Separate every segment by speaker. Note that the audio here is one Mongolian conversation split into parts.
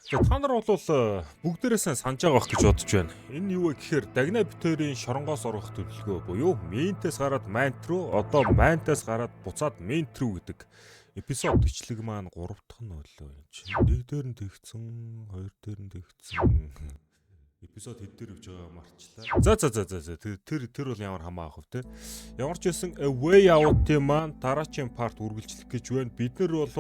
Speaker 1: За та нар бол бүгдээрээ санаж байгаа бох гэж бодож байна. Энэ юу вэ гэхээр Дагна битүүрийн шоронгоос орох төлөвлөгөө буюу мейнтээс гараад майнт руу, одоо майнтаас гараад буцаад мейнт руу гэдэг эпизод бичлэг маань 3 дахь нь боллоо юм чи. 1 дээр нь тэгсэн, 2 дээр нь тэгсэн. Эпизод хэд дээр явж байгаа марчлаа. За. Тэр бол ямар хамаа ах вэ те. Ямар ч байсан Way Out-ийн маань дараачийн парт үргэлжлэх гэж байна. Бид нар бол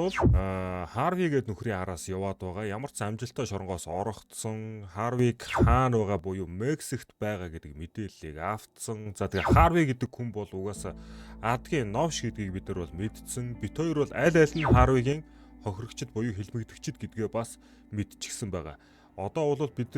Speaker 1: Harvey гээд нөхрийн араас яваад байгаа. Ямар ч амжилттай шоронгоос орогдсон. Harvey хаан байгаа буюу Мексикт байгаа гэдэг мэдээллийг автсан. За тэгээ Harvey гэдэг хүн бол угаасаа адгийн новш гэдгийг бид нар бол мэдсэн. Бид хоёр бол аль аль нь Harvey-гийн хохирогчд буюу хэлмэгдэгчд гэдгээ бас мэдчихсэн байгаа. Одоо бол бид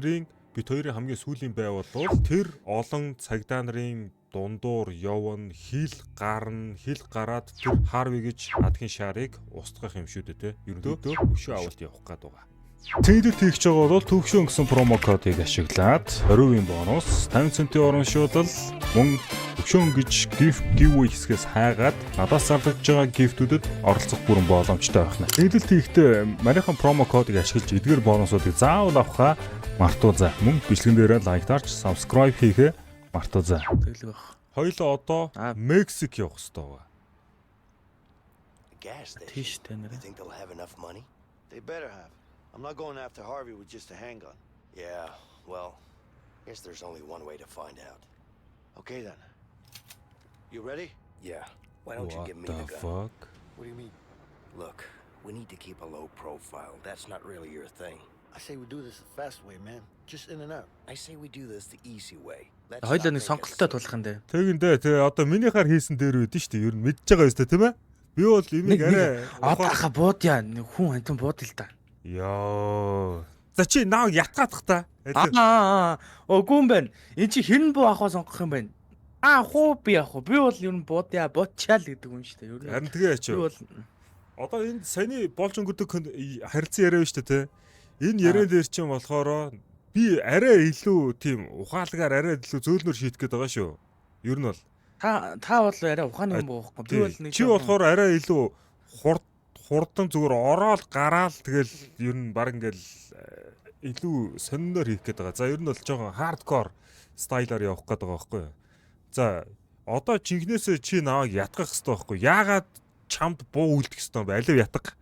Speaker 1: хоёрын хамгийн сүүлийн байвал тэр олон цагдаа нарын дундуур явна, хил гараад тэр Harvey гэж адгийн шарыг устгах юм шүү дээ те. Ерөнхийдөө өшөө авалт явах гээд байгаа. Тэндэл тэгж байгаа бол төвшөө гэсэн промо кодыг ашиглаад 20% бонус, 50 центийн урамшуулал, мөн төвшөө гэж giveaway хэсгээс хайгаад надаас зарлагдж байгаа гифтүүдэд оролцох бүрэн боломжтой байна. Тэндэл тэгтээ манайхан промо кодыг ашиглаж эдгээр бонусуудыг заавал авахаа мартуузаа. Мөн бичлэгэн дээрээ лайктаарч subscribe хийхээ мартуузаа. Тэглэх баг. Хоёлоо одоо Мексик явах хэрэгтэй байгаа.
Speaker 2: Тийш тэнэр.
Speaker 3: They better have. I'm not going after Harvey with just a handgun.
Speaker 4: Yeah, well, I guess there's only one way to find out.
Speaker 3: Okay then. You ready?
Speaker 4: Yeah. Why don't you give me the gun?
Speaker 1: Fuck?
Speaker 3: What do you mean?
Speaker 4: Look, we need to keep a low profile. That's not really your thing.
Speaker 3: I say we do this the fast way, man. Just in and out.
Speaker 4: I say we do this the easy way.
Speaker 2: Хоёлоо нэг сонголттой тулах юм дээ.
Speaker 1: Тэгэндээ тэгээ одоо миний хар хийсэн дээр үүдэн шүү дээ. Ер нь мэдж байгаа юм шүү дээ, тийм ээ? Би бол имийг арай
Speaker 2: одооха буудяа хүн хантан бууд л да.
Speaker 1: Яа. За чи нааг ятгаадах та.
Speaker 2: Үгүй юм байна. Энд чи хэрэн буу ахаа сонгох юм байна. Хуу би ах уу. Би бол ер нь буудяа буудчаал гэдэг юм шүү дээ. Ер нь.
Speaker 1: Харин тэгээ ачаа. Би бол одоо энэ саяны болж өнгөрдөг харилцан яриа шүү дээ, тий. Энэ яриан дээр чинь болохоор би арай илүү тийм ухаалгаар арай илүү зөөлнөр шийтгэх гээд байгаа шүү. Ер нь бол
Speaker 2: та бол арай ухааны юм боохгүй. Би бол нэг
Speaker 1: чи болохоор арай илүү хурдан зүгээр ороод гараал тэгэл ер нь баг ингээл илүү сониноор хийх гээд байгаа. За ер нь бол жоохон хардкор стайлаар явах гээд байгаа байхгүй юу. За одоо жинхнээсээ чи наваг ятгах хэрэгтэй байхгүй юу. Яагаад чамд буу үлдэх хэрэгтэй юм бэ? Алив ятга.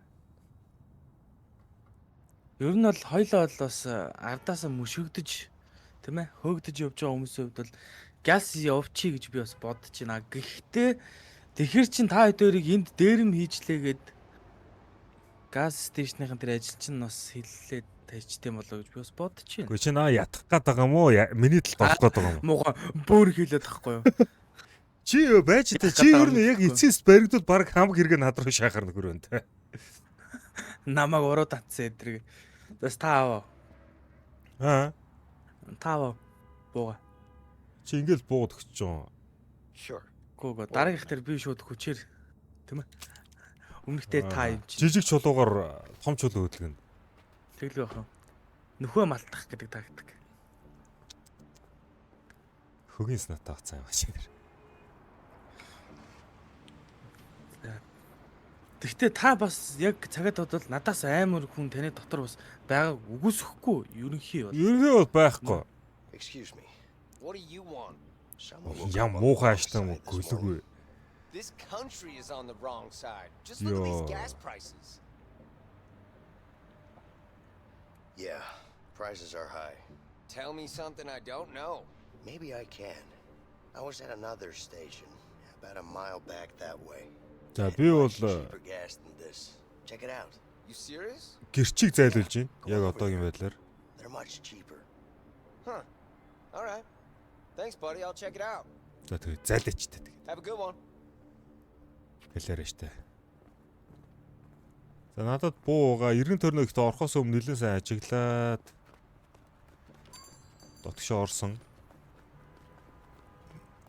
Speaker 2: Ер нь бол хоёлоо бол бас ардаасаа мөшөгдөж тийм ээ хөөгдөж явж байгаа хүмүүсийн хувьд бол газ явчих гэж би бас бодож байна. Гэхдээ тэгэхэр чин та хоёрыг энд дээрэм хийжлээгээд газ стейшныхын тэр ажил чинь бас хиллээд тавьчтiin болоо гэж би бас бодож байна.
Speaker 1: Гэхдээ чи наа ятгах гээд байгаа юм уу? Миний талд болох гээд байгаа юм уу?
Speaker 2: Муугаа бөөр хийлээд тахгүй юу?
Speaker 1: Чи байж тээ чи ер нь яг эцэс баригдууд баг хамаг хэрэгээ над руу шахаар нөхөр өнтэй.
Speaker 2: Намаг уруу татсан эдрэг. Бас таав. Таав. Бууга.
Speaker 1: Чи ингээл бууд өгч жоо.
Speaker 3: Sure.
Speaker 2: Гоо дараагийнх дээр би шууд хүчээр тийм ээ. Өмнөхтэй та юм чи.
Speaker 1: Жижиг чулуугаар том чулуу хөдөлгөн.
Speaker 2: Тэглээ баха. Нөхөө малтах гэдэг тактик.
Speaker 1: Хөгийн снат таацсан юм шиг.
Speaker 2: Гэхдээ та бас яг цагаад бодвол надаас амар хүн таны дотор бас байгааг үгүйсэхгүй ерөнхий бол.
Speaker 1: Ерөнхий бол байхгүй.
Speaker 4: Excuse me. What do you want?
Speaker 1: Ям муухай аштан гөлөгүй.
Speaker 4: This country is on the wrong side. Just look at these gas prices. Yeah, prices are high. Tell me something I don't know. Maybe I can. I was at another station about a mile back that way.
Speaker 1: За би бол
Speaker 4: check it out. You serious?
Speaker 1: Гэрчиг зайлуулж байна. Яг одоогийн байдлаар.
Speaker 4: They're much cheaper. Huh. All right. Thanks buddy. I'll check it out.
Speaker 1: За тэгээ зайлаач та тэгээ.
Speaker 4: Have a good one.
Speaker 1: Хэлээрэй штэ. За надад бууга 90 тонн ихтэй орохоос өмнө нэлээд сайн ажиглаад дотгошоо орсон.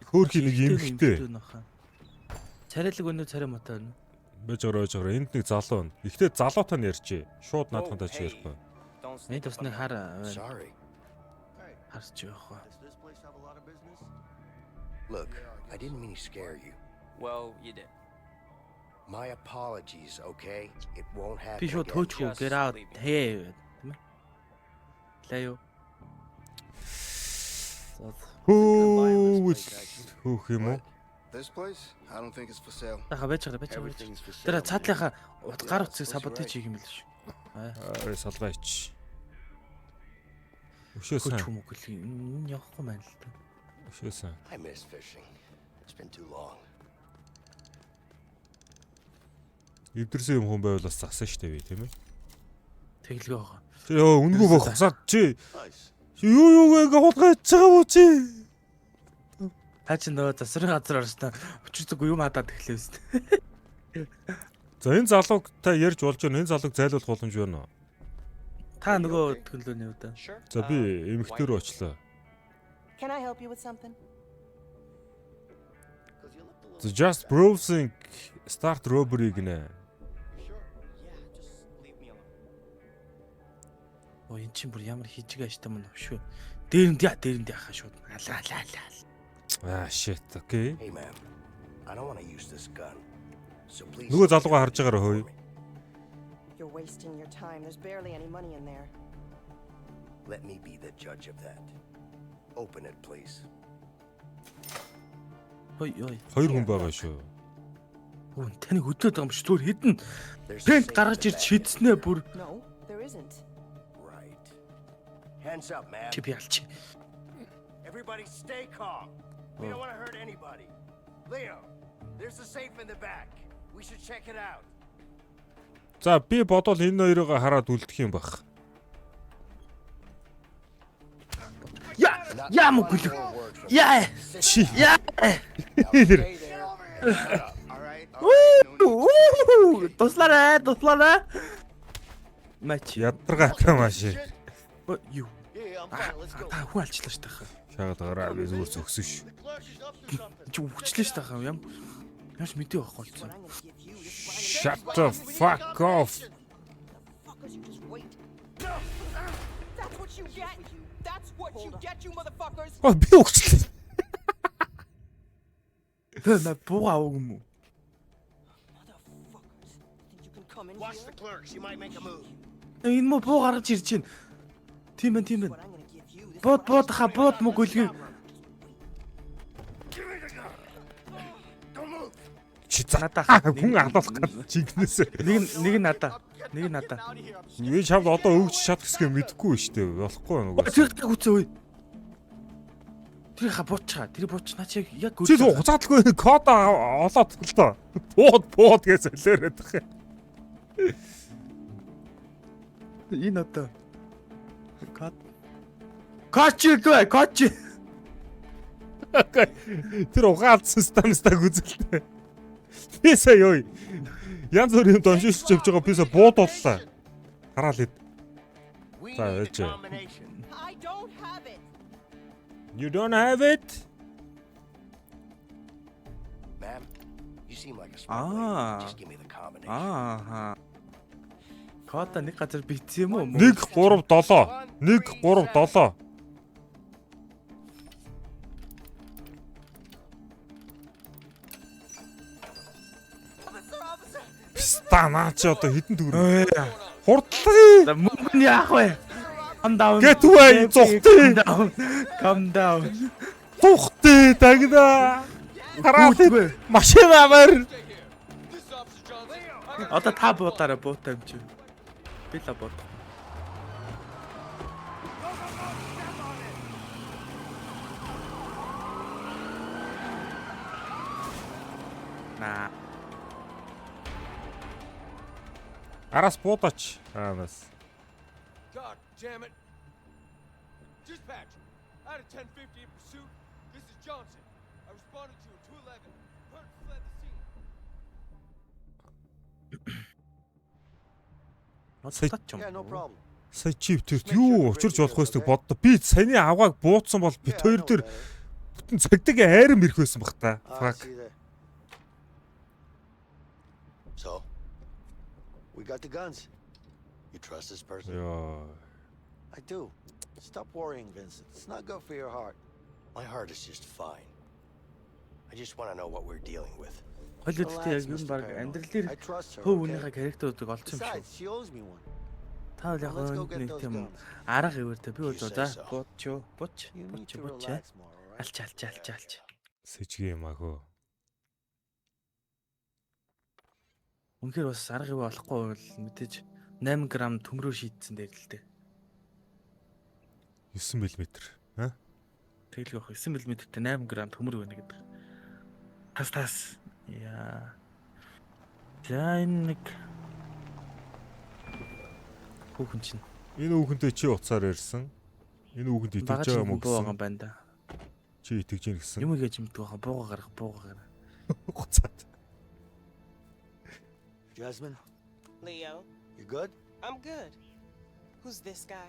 Speaker 1: Хөөрхий нэг юм ихтэй.
Speaker 2: Царайлаг өнөө царай мотой өнөө.
Speaker 1: Бэж оройж байгаа. Энд нэг залуу байна. Ихтэй залуутай нь ярьж. Шууд наадхандаа чи ярихгүй.
Speaker 2: Энд бас нэг хар харж явах.
Speaker 4: Look, I didn't mean to scare you.
Speaker 5: Well, you did.
Speaker 4: My apologies, okay? It won't happen.
Speaker 2: Би шууд төөчгүй get out. Hey. Алаа юу.
Speaker 1: Хөөх юм уу?
Speaker 5: This place? I don't think it's for sale.
Speaker 2: Таха байж байгаа.
Speaker 5: Everything's for sale.
Speaker 2: Тэр цаатлынхаа гар утсыг саботаж хийх юм л шүү.
Speaker 1: Салгаач. Өшөөсөн.
Speaker 2: Хөч юм уу гэлээ. Энэ явахгүй маань л та.
Speaker 1: Өшөөсөн.
Speaker 4: I miss fishing. It's been too long.
Speaker 1: Эвдэрсэн юм хүн байвал бас засаа штэ би тийм ээ.
Speaker 2: Тэглэгээ байгаа.
Speaker 1: Йоо үнгүй бох хасаад чи.
Speaker 3: Nice.
Speaker 1: Юу ингээ хулгайч байгаа мó чи.
Speaker 2: Та чи нөгөө засрын газар орсон. Өчигдөг юм хадаад эхлэв үст.
Speaker 1: За энэ залууг та ярьж болж байна. Энэ залууг зайлуулах боломж байна уу?
Speaker 2: Та нөгөө төгөлөөний үдэ.
Speaker 1: За би эмэгтэй рүү очлоо.
Speaker 6: Can I help you with something?
Speaker 1: The just browsing start robbery гинэ.
Speaker 2: Оо эн чинь бүр ямар хижиг ааштай мөн шүү. Дээрэнд яхаа шууд. Алаа.
Speaker 1: Ah shit. Okay.
Speaker 4: Hey, ma'am. I don't want to use this gun. So please.
Speaker 1: Нөгөө залуугаа харж байгаарай хөөе.
Speaker 6: You're wasting your time. There's barely any money in there.
Speaker 4: Let me be the judge of that. Open it, please.
Speaker 2: Ой.
Speaker 1: Хоёр хүн байгаа шүү.
Speaker 2: Оо таны хөдлөд байгаа юм шүү. Зүгээр хідэн
Speaker 4: There's a
Speaker 2: пент
Speaker 4: safe
Speaker 2: гаргаж
Speaker 4: in the
Speaker 2: ирж
Speaker 4: back.
Speaker 2: шийдснээ бүр
Speaker 6: No, there isn't.
Speaker 4: Right. Hands up, ma'am.
Speaker 2: чи би алчи.
Speaker 4: Everybody stay calm. We don't want to hurt anybody. Leo, there's a safe in the back. We should check it out.
Speaker 1: За би бодвол энэ хоёроо хараад үлдэх юм бах.
Speaker 2: Яа мө гүлэг. Яа.
Speaker 1: Чи.
Speaker 2: Яа.
Speaker 4: Stay there. All right.
Speaker 2: Туслаарай. Мач.
Speaker 1: Ядаргаатай маш.
Speaker 2: Юу.
Speaker 3: Yeah, I'm fine. Let's go.
Speaker 2: Та хүн алчлаа шүү тахаа.
Speaker 1: Шагаад гараа би зүгээр зөксөн ш.
Speaker 3: The clerk is up to something.
Speaker 2: Чи үгчлээ шүү тахаа. Ямаш мэдээ байхгүй болсон.
Speaker 6: What I'm gonna give you. This is why
Speaker 1: Shut the fuck off.
Speaker 6: fuckers you just wait.
Speaker 7: That's what you get! That's what you get, you motherfuckers!
Speaker 1: Оо би өгчлээ.
Speaker 2: На буугаа үг юм уу?
Speaker 6: Motherfuckers. Think you can come in
Speaker 4: Watch the
Speaker 6: here?
Speaker 4: clerk. She might make a move.
Speaker 2: Энэ мө буу гаргаж ирж байна. Тийм ээ.
Speaker 6: What I'm gonna give you. This
Speaker 2: Бууд мө гүлгээ.
Speaker 1: Чи за
Speaker 2: Надаа.
Speaker 1: хүн алуулах гэж чигнэсээ.
Speaker 2: Нэг нь надаа.
Speaker 1: Би чамд одоо өгч чадах гэсгээ мэдэхгүй штэ. Болохгүй нөгөө.
Speaker 2: Тэр үцээ үе. Тэр буучгаа. Тэр буучнаа чи яг
Speaker 1: Чи л хуцаадлгүй код олоод л доо. Бууд гэж солиороод тах.
Speaker 2: Энэ одоо Коч.
Speaker 1: Тэр угаалцсан станстаг үзэлтэй. Би сая ёо. Янз бүрийн доншиж явж байгаа би сая буудууллаа. Хараал хэд.
Speaker 4: We
Speaker 1: Sorry,
Speaker 4: need
Speaker 1: that's
Speaker 4: a
Speaker 1: it.
Speaker 4: combination.
Speaker 7: I don't have it!
Speaker 1: You don't have it?
Speaker 4: Ma'am, you seem like a smart lady. Just give me the combination.
Speaker 2: Аа. Кота нэг газар битсэн юм уу?
Speaker 1: 1 3 7. 1 3 7. Станаа чи одоо хитэн төгрөг. Хурдлаа.
Speaker 2: За мөнгө нь яах вэ? Calm down.
Speaker 1: Get away, зогтъё.
Speaker 2: Calm down.
Speaker 1: Тухтээ дагна. Хараал
Speaker 2: Гүйтгүй.
Speaker 1: машин аваар.
Speaker 7: This is Officer Johnson.
Speaker 2: Одоо та буудаараа буутай юм чи. Би л бууд. На.
Speaker 1: Араас буудаач. Аанаас.
Speaker 7: God damn it! Dispatch! Out of 1050 in pursuit. This is Johnson. I responded to you at 211. Heard fled the scene.
Speaker 2: Ноцтач юм.
Speaker 3: Yeah, no problem.
Speaker 1: Сая чип тэр юу учирч болох байсныг боддоо. Би саяны авгааг буудсан бол бит
Speaker 3: Yeah, I
Speaker 1: хоёр
Speaker 3: know
Speaker 1: дээр
Speaker 3: that.
Speaker 1: бүтэн цагдаг айрам ирэх байсан бах та.
Speaker 3: I
Speaker 1: Fuck.
Speaker 3: see that.
Speaker 4: So,
Speaker 3: We got the guns.
Speaker 4: you trust this person?
Speaker 1: Йоо.
Speaker 3: I do. Stop worrying, Vincent. It's not good for your heart.
Speaker 4: My heart is just fine. I just want to know what we're dealing with.
Speaker 2: Холидтэй яг
Speaker 3: Relax,
Speaker 2: юм
Speaker 3: Mr.
Speaker 2: баг
Speaker 3: Paranoid.
Speaker 2: амьдрал дээр
Speaker 3: I trust her.
Speaker 2: хөв
Speaker 3: okay?
Speaker 2: үнийхээ характеруудыг олцсон юм шүү.
Speaker 3: Besides, she owes me one.
Speaker 2: Та бол яг
Speaker 3: Let's go get
Speaker 2: нэг
Speaker 3: those
Speaker 2: тийм
Speaker 3: guns.
Speaker 2: арга ивэртэй би бол
Speaker 4: You say
Speaker 2: за
Speaker 4: so.
Speaker 2: буч.
Speaker 3: You need to
Speaker 2: Буч.
Speaker 3: relax more, all right?
Speaker 2: Алч.
Speaker 1: Сэжиг юм аа хөө.
Speaker 2: Үнэхээр бас арга ивэ болохгүй бол мэдээж 8 грамм төмрөө шийдсэн дээр л дээ.
Speaker 1: 9 мм. Аа?
Speaker 2: Тэглэх байх 9 мм-тэй 8 грамм төмөр байна гэдэг. Тас. Яа. За энэ нэг хүүхэн чинь
Speaker 1: Энэ хүүхэнтэй чи уцаар ярьсан. Энэ хүүхэнд итгэж
Speaker 2: багаж
Speaker 1: байгаа юм уу
Speaker 2: буу байгаа
Speaker 1: гэсэн.
Speaker 2: юм байна да.
Speaker 1: Чи итгэж гин гэсэн.
Speaker 2: Юм гэж мэддэг байгаа буугаар.
Speaker 1: Гоцаад.
Speaker 3: Jasmine,
Speaker 8: Leo,
Speaker 3: you good?
Speaker 8: I'm good. Who's this guy?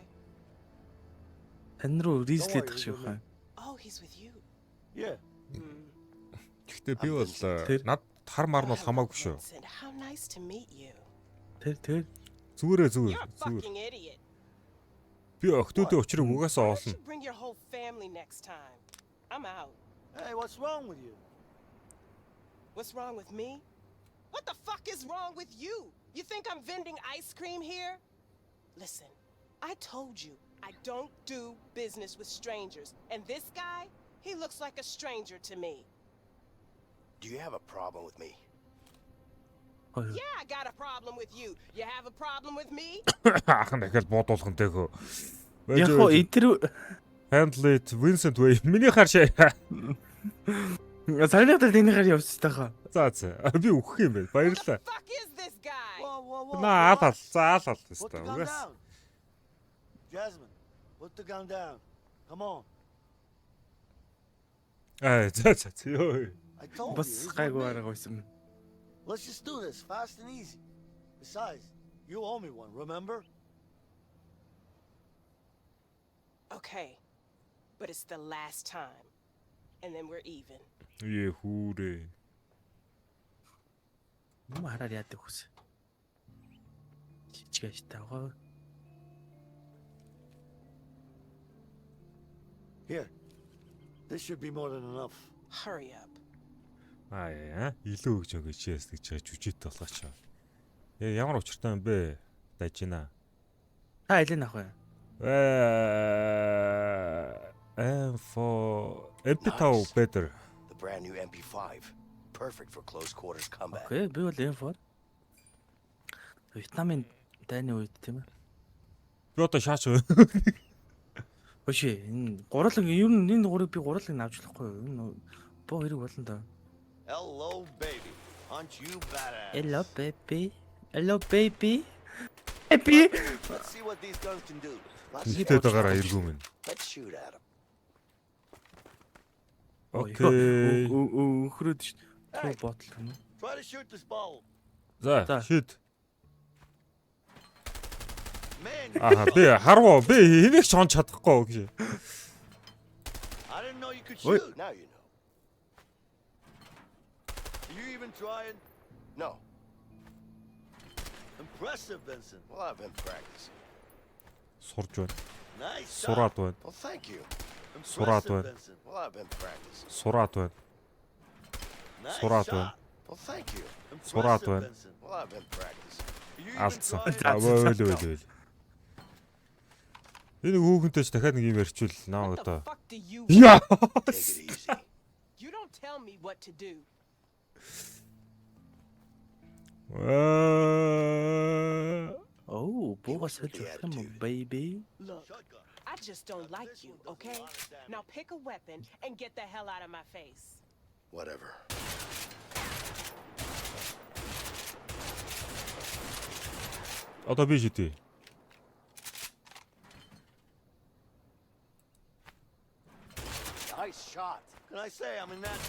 Speaker 2: Тань руу ризлээд
Speaker 3: worry,
Speaker 2: тах шиг
Speaker 3: we'll
Speaker 2: байна.
Speaker 8: Oh, he's with you.
Speaker 3: Yeah.
Speaker 8: Hmm.
Speaker 1: Гэхдээ би бол
Speaker 2: Тэр-
Speaker 1: над хар мар нь бол
Speaker 8: Oh,
Speaker 1: хамаагүй шүү.
Speaker 8: Vincent, how nice to meet you.
Speaker 2: Тэр
Speaker 8: You're a
Speaker 1: Зүгээр.
Speaker 8: fucking idiot.
Speaker 1: Би октоодын учрыг угаасаа
Speaker 8: Why don't
Speaker 1: олно.
Speaker 8: you bring your whole family next time? I'm out.
Speaker 3: Hey, what's wrong with you?
Speaker 8: What's wrong with me? What the fuck is wrong with you? You think I'm vending ice cream here? Listen, I told you I don't do business with strangers. And this guy, he looks like a stranger to me.
Speaker 4: Do you have a problem with me?
Speaker 2: хоёр
Speaker 8: Yeah, I got a problem with you. You have a problem with me?
Speaker 1: Ах нь дахиад бодуулахантай хөө.
Speaker 2: яг хоо интервью
Speaker 1: Handle it Vincent way. Миний харшаа.
Speaker 2: сарны хатад энэ хар явж тахаа.
Speaker 1: За. Би өгөх юм байна.
Speaker 8: Who
Speaker 1: Баярлалаа.
Speaker 8: the fuck is this guy?
Speaker 3: Whoa.
Speaker 1: Наа
Speaker 3: what?
Speaker 1: аалал.
Speaker 3: Put the
Speaker 1: Өстой.
Speaker 3: gun
Speaker 1: Угаас.
Speaker 3: down. Jasmine, put the gun down. Come on.
Speaker 1: За. Йоо.
Speaker 3: I told you.
Speaker 2: Бас
Speaker 3: he's with
Speaker 2: гайгүй
Speaker 3: me.
Speaker 2: арга байсан.
Speaker 3: Let's just do this fast and easy. Besides, you owe me one, remember?
Speaker 8: Okay, but it's the last time. And then we're even.
Speaker 1: Хүүрээ.
Speaker 2: Юм хараад яадаг хүс. Чичгэж тавгаа.
Speaker 3: Here. This should be more than enough.
Speaker 8: Hurry up.
Speaker 1: Илүү өгч өгөөч чээс гэж байгаа жүжигт болгооч. Ямар учиртай юм бэ? Дажина.
Speaker 2: Та алин ах вэ?
Speaker 1: MP5 better.
Speaker 4: The brand new MP5. Perfect for close quarters combat.
Speaker 2: Окей, би бол M4. Вьетнамын дайны үед тийм ээ.
Speaker 1: Би одоо шаач.
Speaker 2: Өшөө энэ гурлаг ер нь энэ гурыг би гурлаг авч болохгүй юу? Энэ боо хэрэг болно да.
Speaker 3: Hello, baby. Aren't you badass?
Speaker 2: Hello baby. Hello baby. Baby.
Speaker 3: Let's see what these guns can do.
Speaker 1: Ихтэй дагараа иргүү минь.
Speaker 4: Let's shoot at him.
Speaker 1: Окей.
Speaker 2: Өхрөөд ш. Туу ботл юм.
Speaker 3: Try to shoot this ball.
Speaker 1: За,
Speaker 2: За.
Speaker 1: шид.
Speaker 3: Man, you
Speaker 1: Аа,
Speaker 3: suck.
Speaker 1: би харваа. Би энийг ч хонч чадахгүй гэж.
Speaker 3: I didn't know you could
Speaker 1: Wait.
Speaker 3: shoot.
Speaker 4: Now you know.
Speaker 3: Are you even trying?
Speaker 4: No.
Speaker 3: Impressive, Vincent.
Speaker 4: Well, I've been practicing.
Speaker 1: Сурж байна.
Speaker 3: Nice
Speaker 1: Сураад
Speaker 3: shot.
Speaker 1: байна.
Speaker 4: Well, thank you.
Speaker 1: Сураад
Speaker 3: Impressive,
Speaker 1: байна.
Speaker 3: Vincent.
Speaker 4: Well, I've been practicing.
Speaker 1: Сураад байна.
Speaker 3: Nice
Speaker 1: Сураад
Speaker 3: shot.
Speaker 1: байна.
Speaker 4: Well, thank you.
Speaker 1: Сураад
Speaker 3: Impressive,
Speaker 1: байна.
Speaker 3: Vincent.
Speaker 4: Well, I've been practicing.
Speaker 3: Are you even
Speaker 1: Алдсан.
Speaker 3: trying?
Speaker 1: Өөл. Энэ хүүхэнтэй ч дахиад нэг юм ярьчвал наа
Speaker 8: What the
Speaker 1: одоо.
Speaker 8: fuck do you
Speaker 1: Яа.
Speaker 4: Take it easy.
Speaker 8: You don't tell me what to do.
Speaker 2: Оо, буугаас хэлж болох юм уу baby?
Speaker 8: Look,
Speaker 3: Shotgun.
Speaker 8: I just don't like you, okay? Now pick a weapon and get the hell out of my face.
Speaker 4: Whatever.
Speaker 1: Одоо би шидэ.
Speaker 4: Nice shot.
Speaker 3: Can I say I'm in that?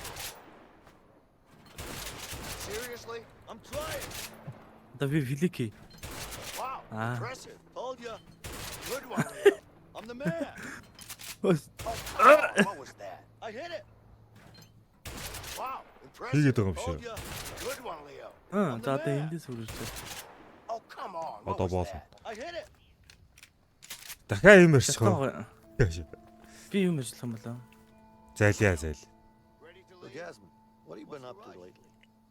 Speaker 4: Seriously?
Speaker 3: I'm trying.
Speaker 2: Одоо би филики.
Speaker 4: Wow.
Speaker 2: Ah.
Speaker 4: Impressive.
Speaker 3: Told ya. Good one, Leo. I'm the man.
Speaker 4: Oh, come on. What was that?
Speaker 3: I hit it.
Speaker 4: Wow.
Speaker 1: Хийгээд
Speaker 4: Impressive.
Speaker 1: байгаа юм шиг.
Speaker 3: Told ya.
Speaker 4: Good one, Leo.
Speaker 2: За одоо эндээс үргэлж.
Speaker 4: Oh, come on. What
Speaker 1: Одоо
Speaker 4: was
Speaker 1: болно.
Speaker 4: that?
Speaker 3: I hit it.
Speaker 1: Дахиад юм ярьчих.
Speaker 2: Би юм ажиллах юм болоо.
Speaker 1: Зайлаа зайл.
Speaker 4: Ready to
Speaker 3: So,
Speaker 4: leave?
Speaker 3: Jasmine, what have you been up to lately?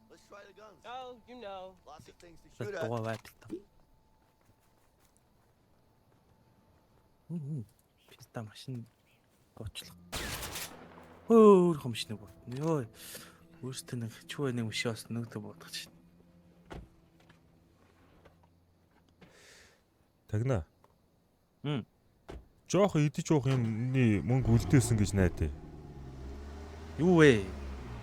Speaker 3: Let's try the guns.
Speaker 8: Oh, you know.
Speaker 3: Lots of things to shoot at.
Speaker 2: Дугаа байт. Писта машин боочлоо. Өөр хомш нэг бот. Йоо. Өөртөө нэг чүү нэг мөшөө бас нөгдөө бодох чинь.
Speaker 1: Тагна.
Speaker 2: Хм.
Speaker 1: Жоох идэж уух юмны мөнгө үлдээсэн гэж найдаа.
Speaker 2: Юу вэ?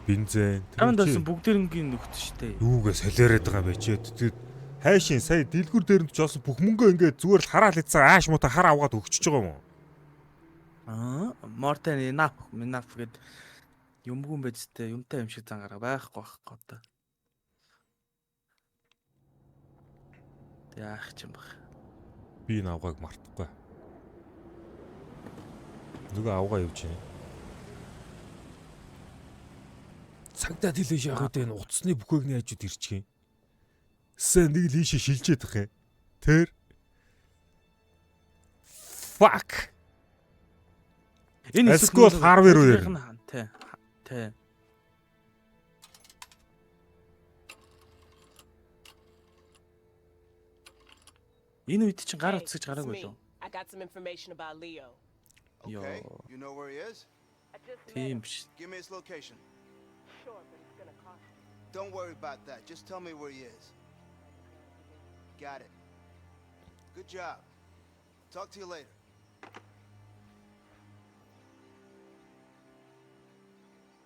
Speaker 1: Бензин.
Speaker 2: Амд болсон бүгдээрнгийн нөхд штэ.
Speaker 1: Юугээ солиороод байгаа юм бэ чи? Хайшин сая дэлгүр дээр нь ч олсон бүх мөнгөө ингээд зүгээр л хараал ийцэн ааш муута хар авгаад өгчөж байгаа юм уу?
Speaker 2: Мортен Минаф гэд юмгүй юм байж тээ. Юмтай юм шиг зангараа байхгүй одоо. Яах ч юм бэ?
Speaker 1: Би энэ авгааг мартахгүй. Нөгөө авгаа явж байна. Цагдаа хэлээш явах үед энэ утасны бүхээг нь яжууд ирчих юм. Сэн нэг л ийшээ шилжээд тах юм. Тэр fuck.
Speaker 2: Энэ
Speaker 1: Эсвэл Harvey руу ярь.
Speaker 2: Тэ. Энэ үед чинь гар утсаж гараагүй
Speaker 8: It's me.
Speaker 2: лөө.
Speaker 8: I got some information about Leo.
Speaker 5: Okay,
Speaker 2: Yo.
Speaker 5: you know where he is?
Speaker 2: Тийм биш.
Speaker 5: Give me his location.
Speaker 8: Sure, but it's gonna cost you.
Speaker 5: Don't worry about that. Just tell me where he is. Got it. Good job. Talk to you later.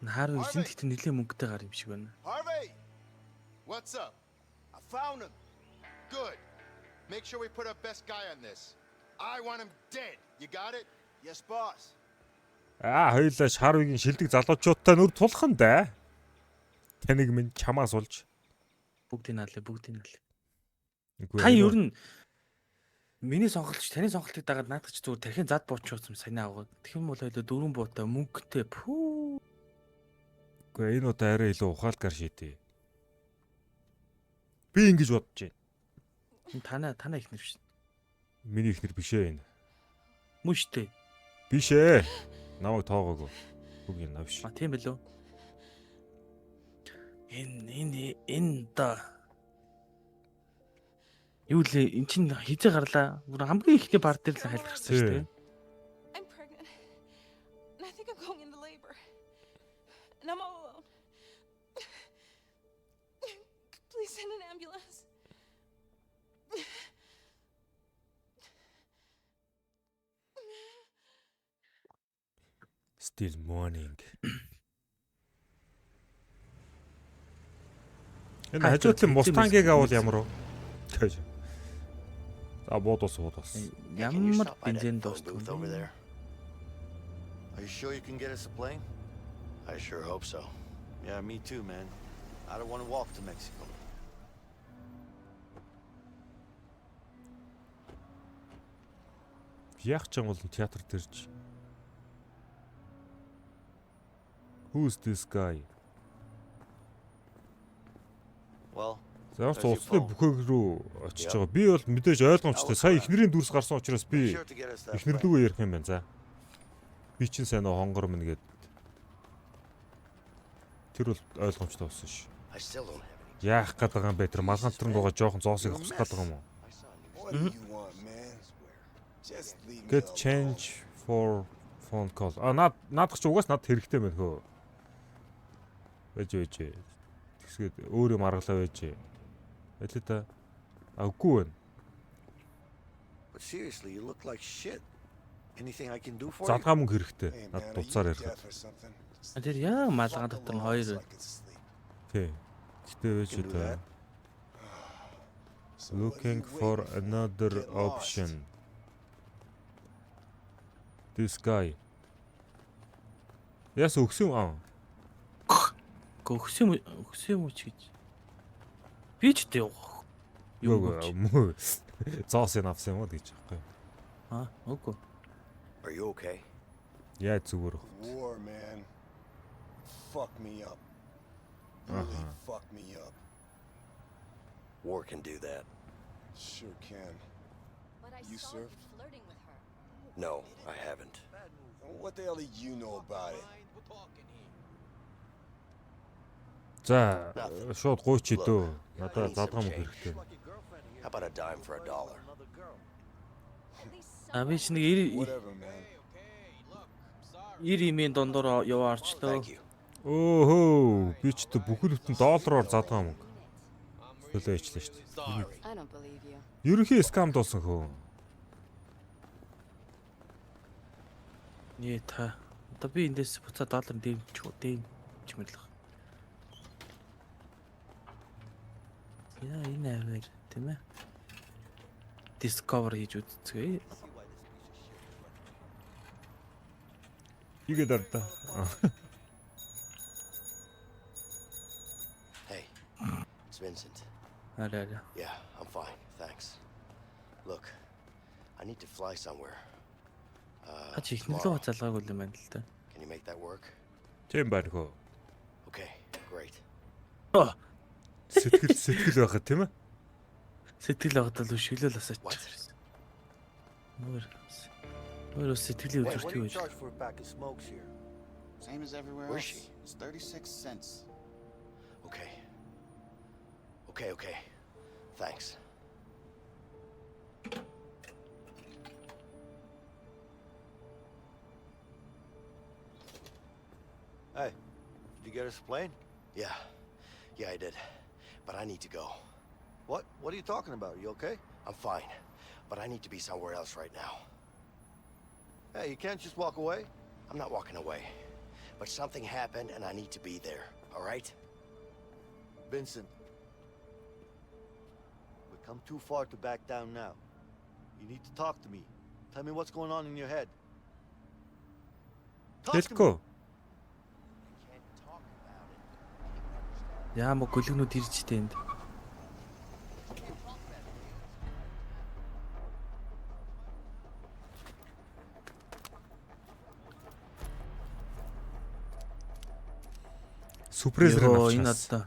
Speaker 2: Харвей энд ихтэй нэлээд мөнгөтэй гар юм шиг байна.
Speaker 5: Harvey! What's up? I found him. Good. Make sure we put our best guy on this. I want him dead. You got it? Yes, boss.
Speaker 1: Хоёулаа Harvey-гийн шилдэг залуучуудтай нүр тулах нь да. Таныг минь чамаас улж.
Speaker 2: Бүгдийг наалаа.
Speaker 1: Үгүй
Speaker 2: Та ер нь миний сонголтч таны сонголтыг дагаад наадах ч зүгээр тархин зад буучсан санаа аваад. Тэгэх юм бол хоёул дөрвөн буутай мөнгөтэй.
Speaker 1: Үгүй энэ удаа арай илүү ухаалгаар шийдээ. Би ингэж бодож байна.
Speaker 2: Танаа ихнэр биш.
Speaker 1: Миний ихнэр бишээ энэ.
Speaker 2: Мөн штэ.
Speaker 1: Бишээ. Намайг тоогоогүй. Үгүй нав биш.
Speaker 2: Тийм билүү? Энэ да. Юу лээ эн чин хизээ гарлаа. Бүр хамгийн ихний пар дээр л хайлтгарсан шүү дээ.
Speaker 9: I'm pregnant. And I think I'm going into labor. And I'm all alone. Please send an ambulance.
Speaker 1: Still morning. Энэ хажуудлын Мустангийг авал ямар вэ? Тэгэж. За буудус.
Speaker 3: Can you
Speaker 2: Ямар
Speaker 3: stop by that
Speaker 2: бензин
Speaker 3: phone
Speaker 2: дуустав.
Speaker 3: booth over there? Are you sure you can get us a plane? I sure hope so. Yeah, me too, man. I don't want to walk to Mexico.
Speaker 1: Яах ч юм бол театр дэрж. Who's this guy?
Speaker 3: Well,
Speaker 1: За цуцны бүхээг рүү очиж байгаа. Би бол мэдээж ойлгомжтой. Сая ихнэрийн дүрс гарсан учраас
Speaker 3: be
Speaker 1: би
Speaker 3: sure to get us that
Speaker 1: ихнэр
Speaker 3: plane.
Speaker 1: лүгөө ярих юм байна. За. Би чинь сайн нөө хонгор минь гээд. Тэр бол ойлгомжтой болсон ш.
Speaker 3: I still don't have any.
Speaker 1: Яах гээд байгаа юм бэ? Тэр малгантар байгаа жоохон зоосыг ухсах гээд байгаа юм уу?
Speaker 3: I saw you.
Speaker 5: What do you want, man? Just leave me
Speaker 1: Get
Speaker 5: alone.
Speaker 1: change for phone call. Наадах чи угаас надад хэрэгтэй байна хөө. Байж. Тэгсгээд өөр юм аргалаа байж. Ялээ та. Үгүй байна.
Speaker 3: But seriously, you look like shit. Anything I can do for you?
Speaker 1: Задгаа мөнгө хэрэгтэй.
Speaker 5: Hey,
Speaker 1: Над
Speaker 5: man, are
Speaker 1: дуцаар
Speaker 5: you
Speaker 1: ярих.
Speaker 5: deaf or something? Just
Speaker 2: Тэр яа малган
Speaker 5: fuck
Speaker 2: дотор нь
Speaker 5: along
Speaker 2: хоёр.
Speaker 5: so I can sleep.
Speaker 1: Тий. Гэтэ байж
Speaker 3: Can do
Speaker 1: та.
Speaker 3: that.
Speaker 5: So what are
Speaker 1: Looking
Speaker 5: you
Speaker 1: for
Speaker 5: waiting
Speaker 1: another
Speaker 5: Get lost.
Speaker 1: option. This guy. Яс өгсөн аа.
Speaker 2: Өгсөн юм уу ч гэж. Би ч дээ.
Speaker 1: Юу зоос авсан юм уу гэж байхгүй.
Speaker 2: Үгүй.
Speaker 3: Are you okay?
Speaker 1: Яа зүгээр.
Speaker 5: War, man. Fuck me up. Really fuck me up.
Speaker 3: War can do that.
Speaker 5: Sure can.
Speaker 9: But I
Speaker 5: You
Speaker 9: saw
Speaker 5: served?
Speaker 9: you flirting with her.
Speaker 3: No, I haven't.
Speaker 5: What the hell do you know about it?
Speaker 7: We're talking here.
Speaker 1: За шууд гуйч идөө.
Speaker 3: I
Speaker 1: Надад
Speaker 3: need some
Speaker 1: задгаа мөнгө
Speaker 3: change.
Speaker 1: хэрэгтэй.
Speaker 3: How about a dime for a dollar?
Speaker 9: At least
Speaker 2: А би ч нэг
Speaker 7: Whatever, man.
Speaker 2: 90 имийн дондор яваарчлаа.
Speaker 4: Thank you.
Speaker 1: Өөхөө би ч бүхэл бүтэн доллараар задгаа мөнгө. Төлөө ичлээ шүү дээ.
Speaker 7: Sorry.
Speaker 9: I don't believe you.
Speaker 1: Ерөнхий скам дуусан хөө.
Speaker 2: Нээ та. Одоо би эндээс буцаа доллар дэмжмэрлэх. Яа энэ аваар тийм ээ. Discover хийж үзцгээе.
Speaker 1: Игээд ардаа.
Speaker 4: Hey, it's Vincent.
Speaker 2: Арай.
Speaker 4: Yeah, I'm fine, thanks. Look, I need to fly somewhere.
Speaker 2: Хаж ихнэлөө залгаагүй юм байна л да.
Speaker 4: Can you make that work?
Speaker 1: Тийм байна хөө.
Speaker 4: Okay, great.
Speaker 1: Сэтгэл байхад тийм ээ.
Speaker 2: Сэтгэл авахтал өшөглөл асаач. Мөр сэтгэлийн
Speaker 3: What do you
Speaker 2: үзүүртэй байж.
Speaker 3: charge for a pack of smokes here?
Speaker 10: Same as everywhere
Speaker 4: Where's
Speaker 10: else.
Speaker 4: she?
Speaker 10: It's 36 cents.
Speaker 4: Okay. Okay. Thanks.
Speaker 3: Hey, did you get us a plane?
Speaker 4: Yeah, I did. But I need to go.
Speaker 3: What? What are you talking about? You okay?
Speaker 4: I'm fine, but I need to be somewhere else right now.
Speaker 3: Hey, you can't just walk away.
Speaker 4: I'm not walking away, but something happened and I need to be there, all right?
Speaker 3: Vincent, we've come too far to back down now. You need to talk to me. Tell me what's going on in your head. Talk to me.
Speaker 1: Хэлэхгүй.
Speaker 2: Яа мо гөлгнүүд ирж тэнд.
Speaker 1: Сүпресэр
Speaker 2: Энэ
Speaker 1: авчихсан.
Speaker 2: одоо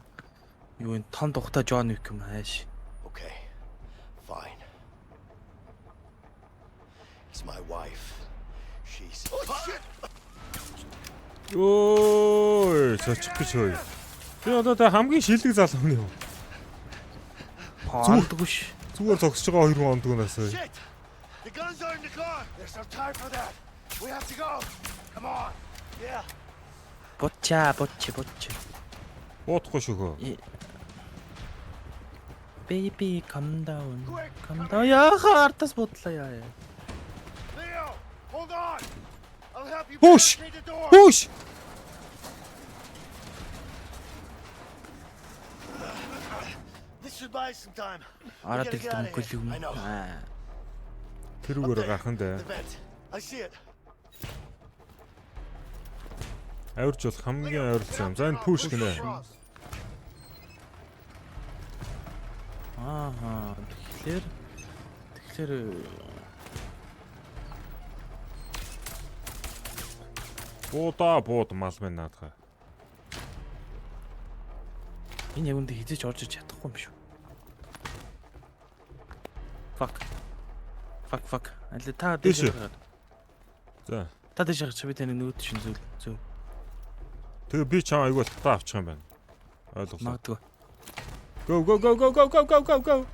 Speaker 2: юу энэ том тухтай Джон Уик юм ааш.
Speaker 4: Okay, fine. It's my wife. She's...
Speaker 1: Ой, цочих гэж хөөе. Би одоо та хамгийн шилдэг залуу юм.
Speaker 2: Хаалдгүй ш.
Speaker 1: Зүгээр зогсож байгаа 2 онд гонаас.
Speaker 3: Shit! The guns are in the car. There's no time for that. We have to go. Come on. Yeah.
Speaker 2: Бочаа.
Speaker 1: Буудахгүй шүүхөө.
Speaker 2: Baby calm down. Calm down. Яа хартас бодлоо яа.
Speaker 3: Leo, hold on. I'll help you
Speaker 1: Push!
Speaker 3: barricade the door.
Speaker 1: Хөөш.
Speaker 3: This should buy us some time.
Speaker 2: Араад
Speaker 3: We gotta get out
Speaker 2: ирдэг
Speaker 3: of here.
Speaker 2: гөлөг.
Speaker 3: I know.
Speaker 1: Тэрүүгээр гаханд
Speaker 3: The vent. I see it.
Speaker 1: авирж бол хамгийн авирсан юм. За энэ пүш гинэ.
Speaker 2: Аа. Тэгэхээр
Speaker 1: Бууд мал мэн наадах.
Speaker 2: энэ яг үндэ хизээч орж иж чадахгүй юм шүү. Fuck. Аль та
Speaker 1: Дээш.
Speaker 2: дээш.
Speaker 1: За.
Speaker 2: Та дээш гарч би таны нүүд шин зөв.
Speaker 1: Тэгээ би чам айгуул татаа авчих юм байна. Ойлголоо.
Speaker 2: Магадгүй.
Speaker 1: Go.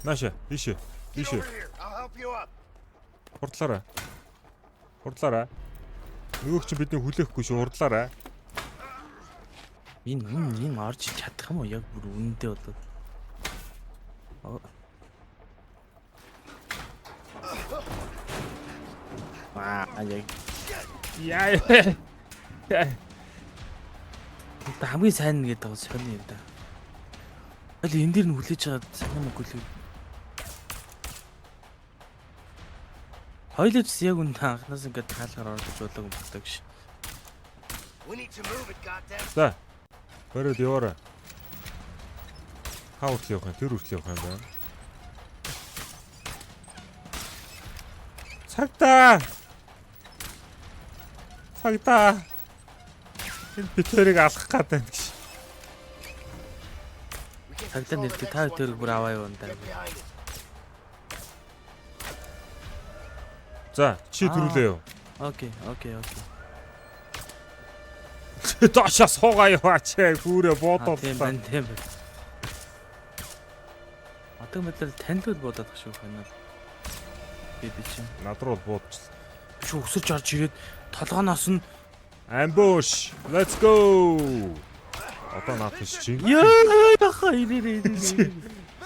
Speaker 1: Наша, ийшээ.
Speaker 3: Get over here. I'll help you up.
Speaker 1: Хурдлаарай. Нөгөөч чинь бидний хүлээхгүй шүү, хурдлаарай.
Speaker 2: Энэ орж чадах юм уу яг бүр үнэндээ болоод. Яг. Яа. Та хамгийн сайн нэгэд байгаа сони юм да. Аль энэ дэр нь хүлээж байгаа сайн юм үгүй л. Хойлооч яг үн анхнаас ингээд таалгаар орж болоог юм багтаг ш.
Speaker 3: We need to move it, goddamn.
Speaker 1: За. Барууд яваарай. Хаут явах юм, тэр үртэл явах юм байна. Цагтаа. Энэ битэрийг алах гэдэг гэж.
Speaker 2: Цагтаа нэрдэг та тэр бүр аваа юу энэ.
Speaker 3: Get behind it.
Speaker 1: За, чи төрүүлээ юу?
Speaker 2: Окей.
Speaker 1: Дашаа суугаа яваач. Хүүрэ бодоод
Speaker 2: Тийм
Speaker 1: та.
Speaker 2: байна. Одоо мэдлэл танил болоод ах шүү ханаа. Бид чинь
Speaker 1: Над руу буудчихлаа.
Speaker 2: биш өсөж орж ирээд толгооноос нь
Speaker 1: Ambush. Let's go. Одоо наад чи.
Speaker 2: яа хаа ирээ.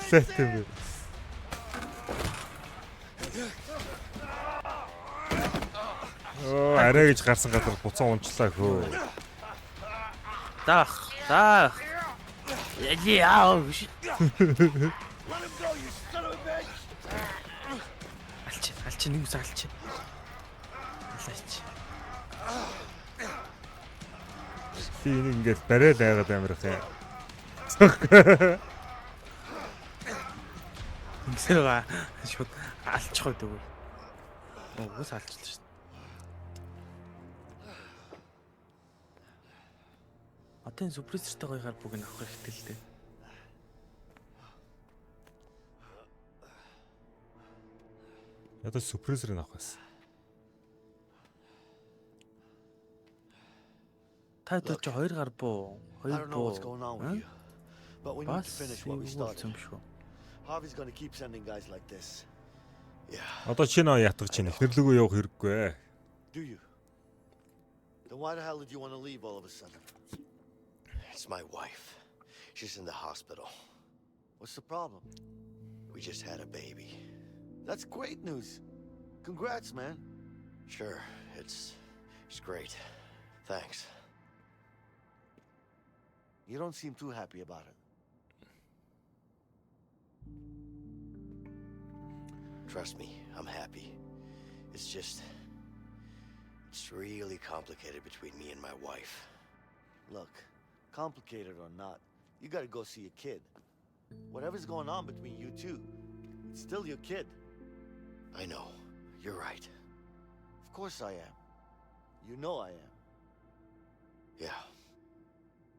Speaker 1: Сэтэмэ. Оо, арай гэж гарсан газар буцаа унчлаа хөө.
Speaker 2: Дах. Яа. Алч нэг үс алч. Алч.
Speaker 1: Би энийг ингээд барай л айгаад амирх юм.
Speaker 2: Ингэсээр шууд алчих байдаг. Уус алчлаа шүү. Одоо энэ супрессортой гоёгаар бүг нь авах хэрэгтэй л дээ.
Speaker 1: Ядаа супрессорыг авах байсан.
Speaker 2: Та хэд ч 2 гар буу?
Speaker 3: I
Speaker 2: 2
Speaker 3: don't know what's
Speaker 2: буу.
Speaker 3: going on with you, but we need to
Speaker 2: Бас
Speaker 3: finish what we started.
Speaker 2: юм шүү.
Speaker 3: Harvey's gonna keep sending guys like this. Yeah.
Speaker 1: Одоо чи нөө ятгах чинь эхнэрлэгөө явах хэрэггүй ээ.
Speaker 3: Do you? Then why the hell did you want to leave all of a sudden?
Speaker 4: It's my wife. She's in the hospital.
Speaker 3: What's the problem?
Speaker 4: We just had a baby.
Speaker 3: That's great news. Congrats, man.
Speaker 4: Sure, it's great. Thanks.
Speaker 3: You don't seem too happy about it.
Speaker 4: Trust me, I'm happy. It's really complicated between me and my wife.
Speaker 3: Look, complicated or not, you gotta go see your kid. Whatever's going on between you two, it's still your kid.
Speaker 4: I know. You're right.
Speaker 3: Of course I am. You know I am.
Speaker 4: Yeah,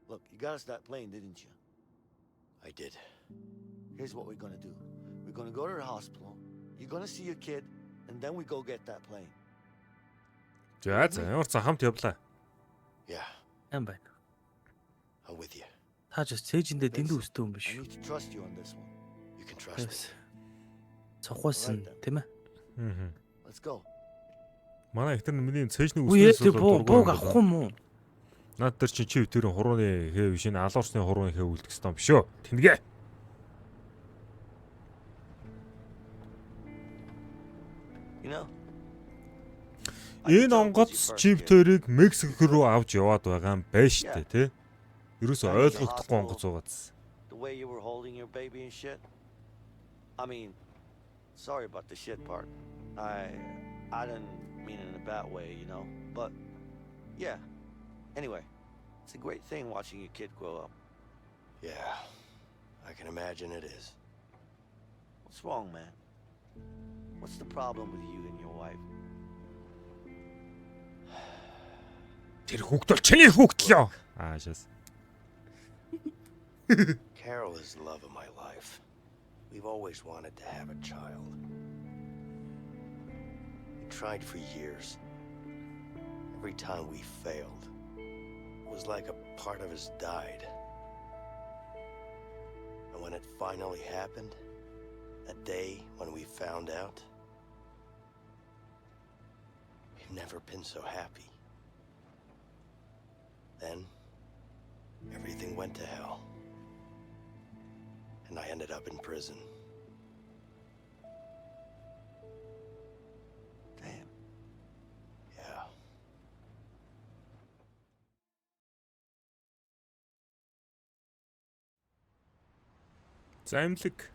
Speaker 3: Look, you got us that plane, didn't you?
Speaker 4: I did.
Speaker 3: Here's what we're gonna do. We're gonna go to the hospital, you're gonna see your kid, and then we go get that plane.
Speaker 1: За ямар цаа хамт явлаа.
Speaker 4: Yeah,
Speaker 2: Ам байна.
Speaker 4: I'm with you.
Speaker 2: Та ч цээжиндээ дэндүү өстэй юм
Speaker 3: I
Speaker 2: биш.
Speaker 3: need to trust you on this one.
Speaker 4: You can trust me.
Speaker 2: Цохосон тийм ээ.
Speaker 3: Let's go.
Speaker 1: Манай ихтер миний цээжний
Speaker 2: Үе
Speaker 1: үснээс
Speaker 2: бууг авах юм уу?
Speaker 1: Наад дээр чи тэрийн хурууны хээ биш энэ алуурсны хурууны хээ үлдэх ёстой юм биш үү? Тэнгээ.
Speaker 3: You know?
Speaker 1: Энэ онгоц чиптэрийг Мексик руу авч яваад байгаа юм байна штэ тий. Ерөөсөө ойлгогдохгүй онгоц угаадсан.
Speaker 3: The way you were holding your baby and shit. I mean, sorry about the shit part. I didn't mean it in a bad way, you know. But yeah. Anyway, it's a great thing watching your kid grow up.
Speaker 4: Yeah, I can imagine it is.
Speaker 3: What's wrong, man? What's the problem with you and your wife?
Speaker 1: Тэр хүүхд бол чиний хүүхд л ёо. Шээс.
Speaker 4: Carol is the love of my life. We've always wanted to have a child. We tried for years. Every time we failed, it was like a part of us died. And when it finally happened, that day when we found out, we've never been so happy. Then, everything went to hell. And I ended up in prison.
Speaker 3: Damn.
Speaker 4: Yeah.
Speaker 1: Замлаг.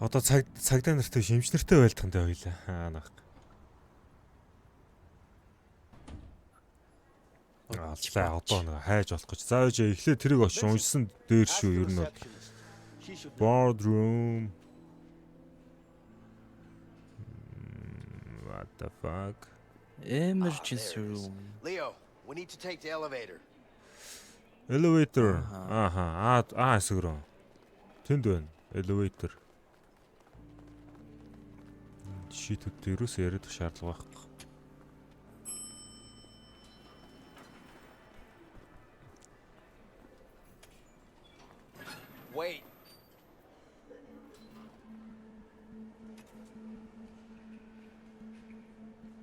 Speaker 1: Одоо цагдаа нартай шимж нартай байлдах нь хоёлаа. Наах. Аллаа одоо нэг хайж болох гэж. За ээж эхлээ тэрийг очиж уншсан дээр шүү ер нь.
Speaker 3: She should know.
Speaker 1: Boardroom. What the fuck?
Speaker 2: Emergency room.
Speaker 4: Leo, we need to take the elevator.
Speaker 1: Elevator. Хэсэг рүү. Тэнд байна. Elevator. Шийдвэрт ерөөсөө яриад шаардлага байхгүй.
Speaker 7: Wait.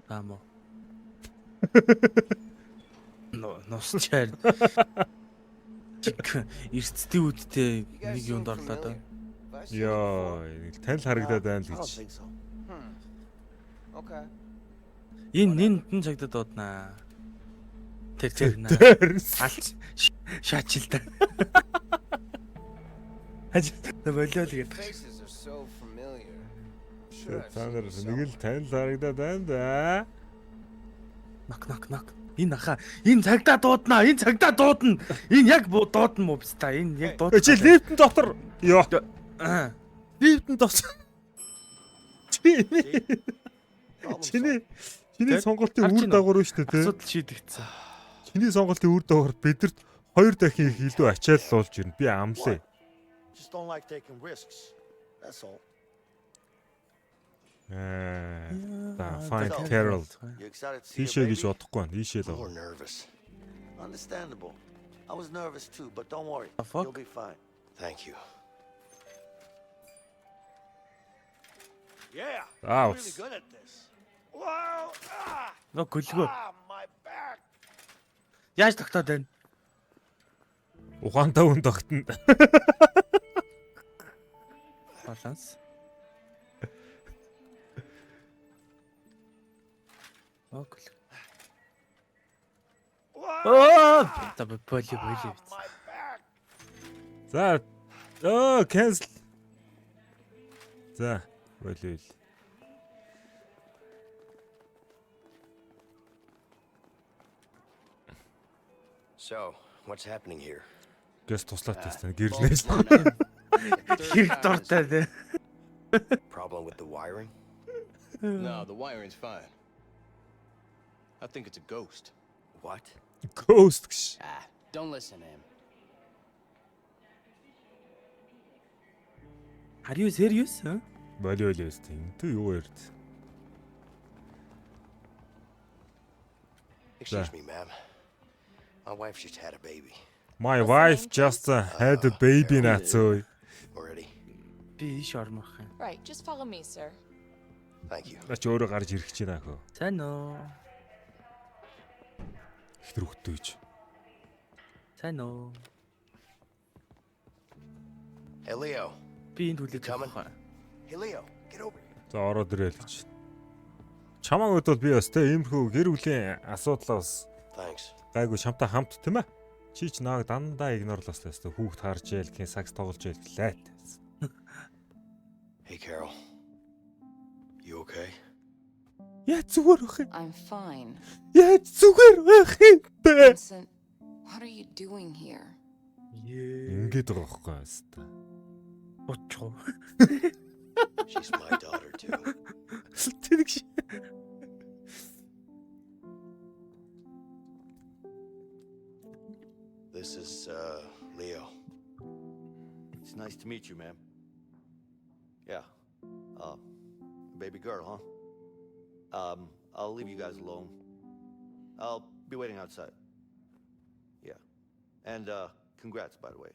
Speaker 2: Тамо. Носчаар. Эрцтэй үүдтэй нэг юунд орлоо доо.
Speaker 1: Яа, нэг танил харагдаад байна л
Speaker 3: I don't
Speaker 1: гэж.
Speaker 3: think so.
Speaker 7: Okay.
Speaker 2: Энэ цагтад дууднаа. Тэр наа. Алч шаачилдаа. Хаж болоо л гэдэг.
Speaker 7: Faces are so familiar. Sure, I've
Speaker 1: Та
Speaker 7: seen
Speaker 1: нар
Speaker 7: you
Speaker 1: нэг л
Speaker 7: somewhere.
Speaker 1: танил харагдаад байна да.
Speaker 2: Нок. Энэ аха. Энэ цагтаа дууднаа. Энэ яг дуудна мó бста. Энэ яг дуудна.
Speaker 1: Чи лифтэн дотор. Йоо.
Speaker 2: Аа.
Speaker 1: Лифтэн дотор.
Speaker 3: Problem
Speaker 1: Чиний сонголтын үр дагавар шүү дээ.
Speaker 2: Асуудал шийдэгдсэн.
Speaker 1: Чиний сонголтын үр дагавар бидэрт 2 дахин их илүү ачааллуулж ирнэ. Би амлаа.
Speaker 3: Just don't like taking risks. That's all.
Speaker 1: Find Carol.
Speaker 3: You excited to see
Speaker 1: Тийшээ
Speaker 3: your
Speaker 1: гэж
Speaker 3: baby?
Speaker 1: бодохгүй байна. Тийшээ л.
Speaker 4: More nervous.
Speaker 3: Understandable. I was nervous too, but don't worry.
Speaker 2: The fuck?
Speaker 3: You'll be fine.
Speaker 4: Thank you.
Speaker 3: Yeah.
Speaker 1: Ah,
Speaker 3: You're really good at this. Wow. Ah,
Speaker 2: Гөлгөө.
Speaker 3: my back.
Speaker 2: Яаж тогтоод байна?
Speaker 1: Ухаантаа үн тогтно.
Speaker 2: Баланс. Окей. Та боли.
Speaker 3: My back.
Speaker 1: За. Cancel. За, болиул.
Speaker 4: So, what's happening here?
Speaker 1: Гэс туслаад тастана гэрлээ.
Speaker 2: Хэрэг дуртай дээ.
Speaker 4: Problem with the wiring?
Speaker 7: No, the wiring's fine. I think it's a ghost.
Speaker 4: What?
Speaker 1: Ghost гэж.
Speaker 10: Don't listen to him.
Speaker 2: Are you serious?
Speaker 1: Болиул юм. Тэ юу ярьд.
Speaker 4: Excuse me, ma'am. My wife just had a baby.
Speaker 1: My wife just had a baby нацөө.
Speaker 4: Already.
Speaker 2: Би иш ормох юм.
Speaker 9: Right, just follow me, sir.
Speaker 4: Thank you.
Speaker 1: Нач өөрөө гарч ирэх гэж байна хөө.
Speaker 2: Сайн уу?
Speaker 1: Их төрхтөө гэж.
Speaker 2: Сайн уу?
Speaker 4: Hey, Leo.
Speaker 2: Би энд хүлээж
Speaker 4: Coming.
Speaker 2: авах.
Speaker 4: Hey, Leo. Get over here.
Speaker 1: За ороод ирэл гэж. Чамааг бодвол би бас тэ иймэрхүү гэр бүлийн асуудлаас
Speaker 4: Thanks.
Speaker 1: гайгүй чамтай хамт тийм ээ. Чи ч нааг дандаа игнорлоос тест хүүхд харж яйл, кин сакс тоглож яйл гэлээ.
Speaker 4: Hey, Carol. You okay?
Speaker 1: Яа зүгээр байх юм.
Speaker 9: I'm fine.
Speaker 1: Яа зүгээр байх юм бэ?
Speaker 9: Vincent, what are you doing here?
Speaker 1: Ингээд байгаа байхгүй хаста.
Speaker 2: Бочоо.
Speaker 4: She's my daughter, too.
Speaker 1: Тэнэг ши.
Speaker 4: This is, Leo.
Speaker 3: It's nice to meet you, ma'am. Yeah. Baby girl, huh? I'll leave you guys alone. I'll be waiting outside. Yeah. And, congrats, by the way.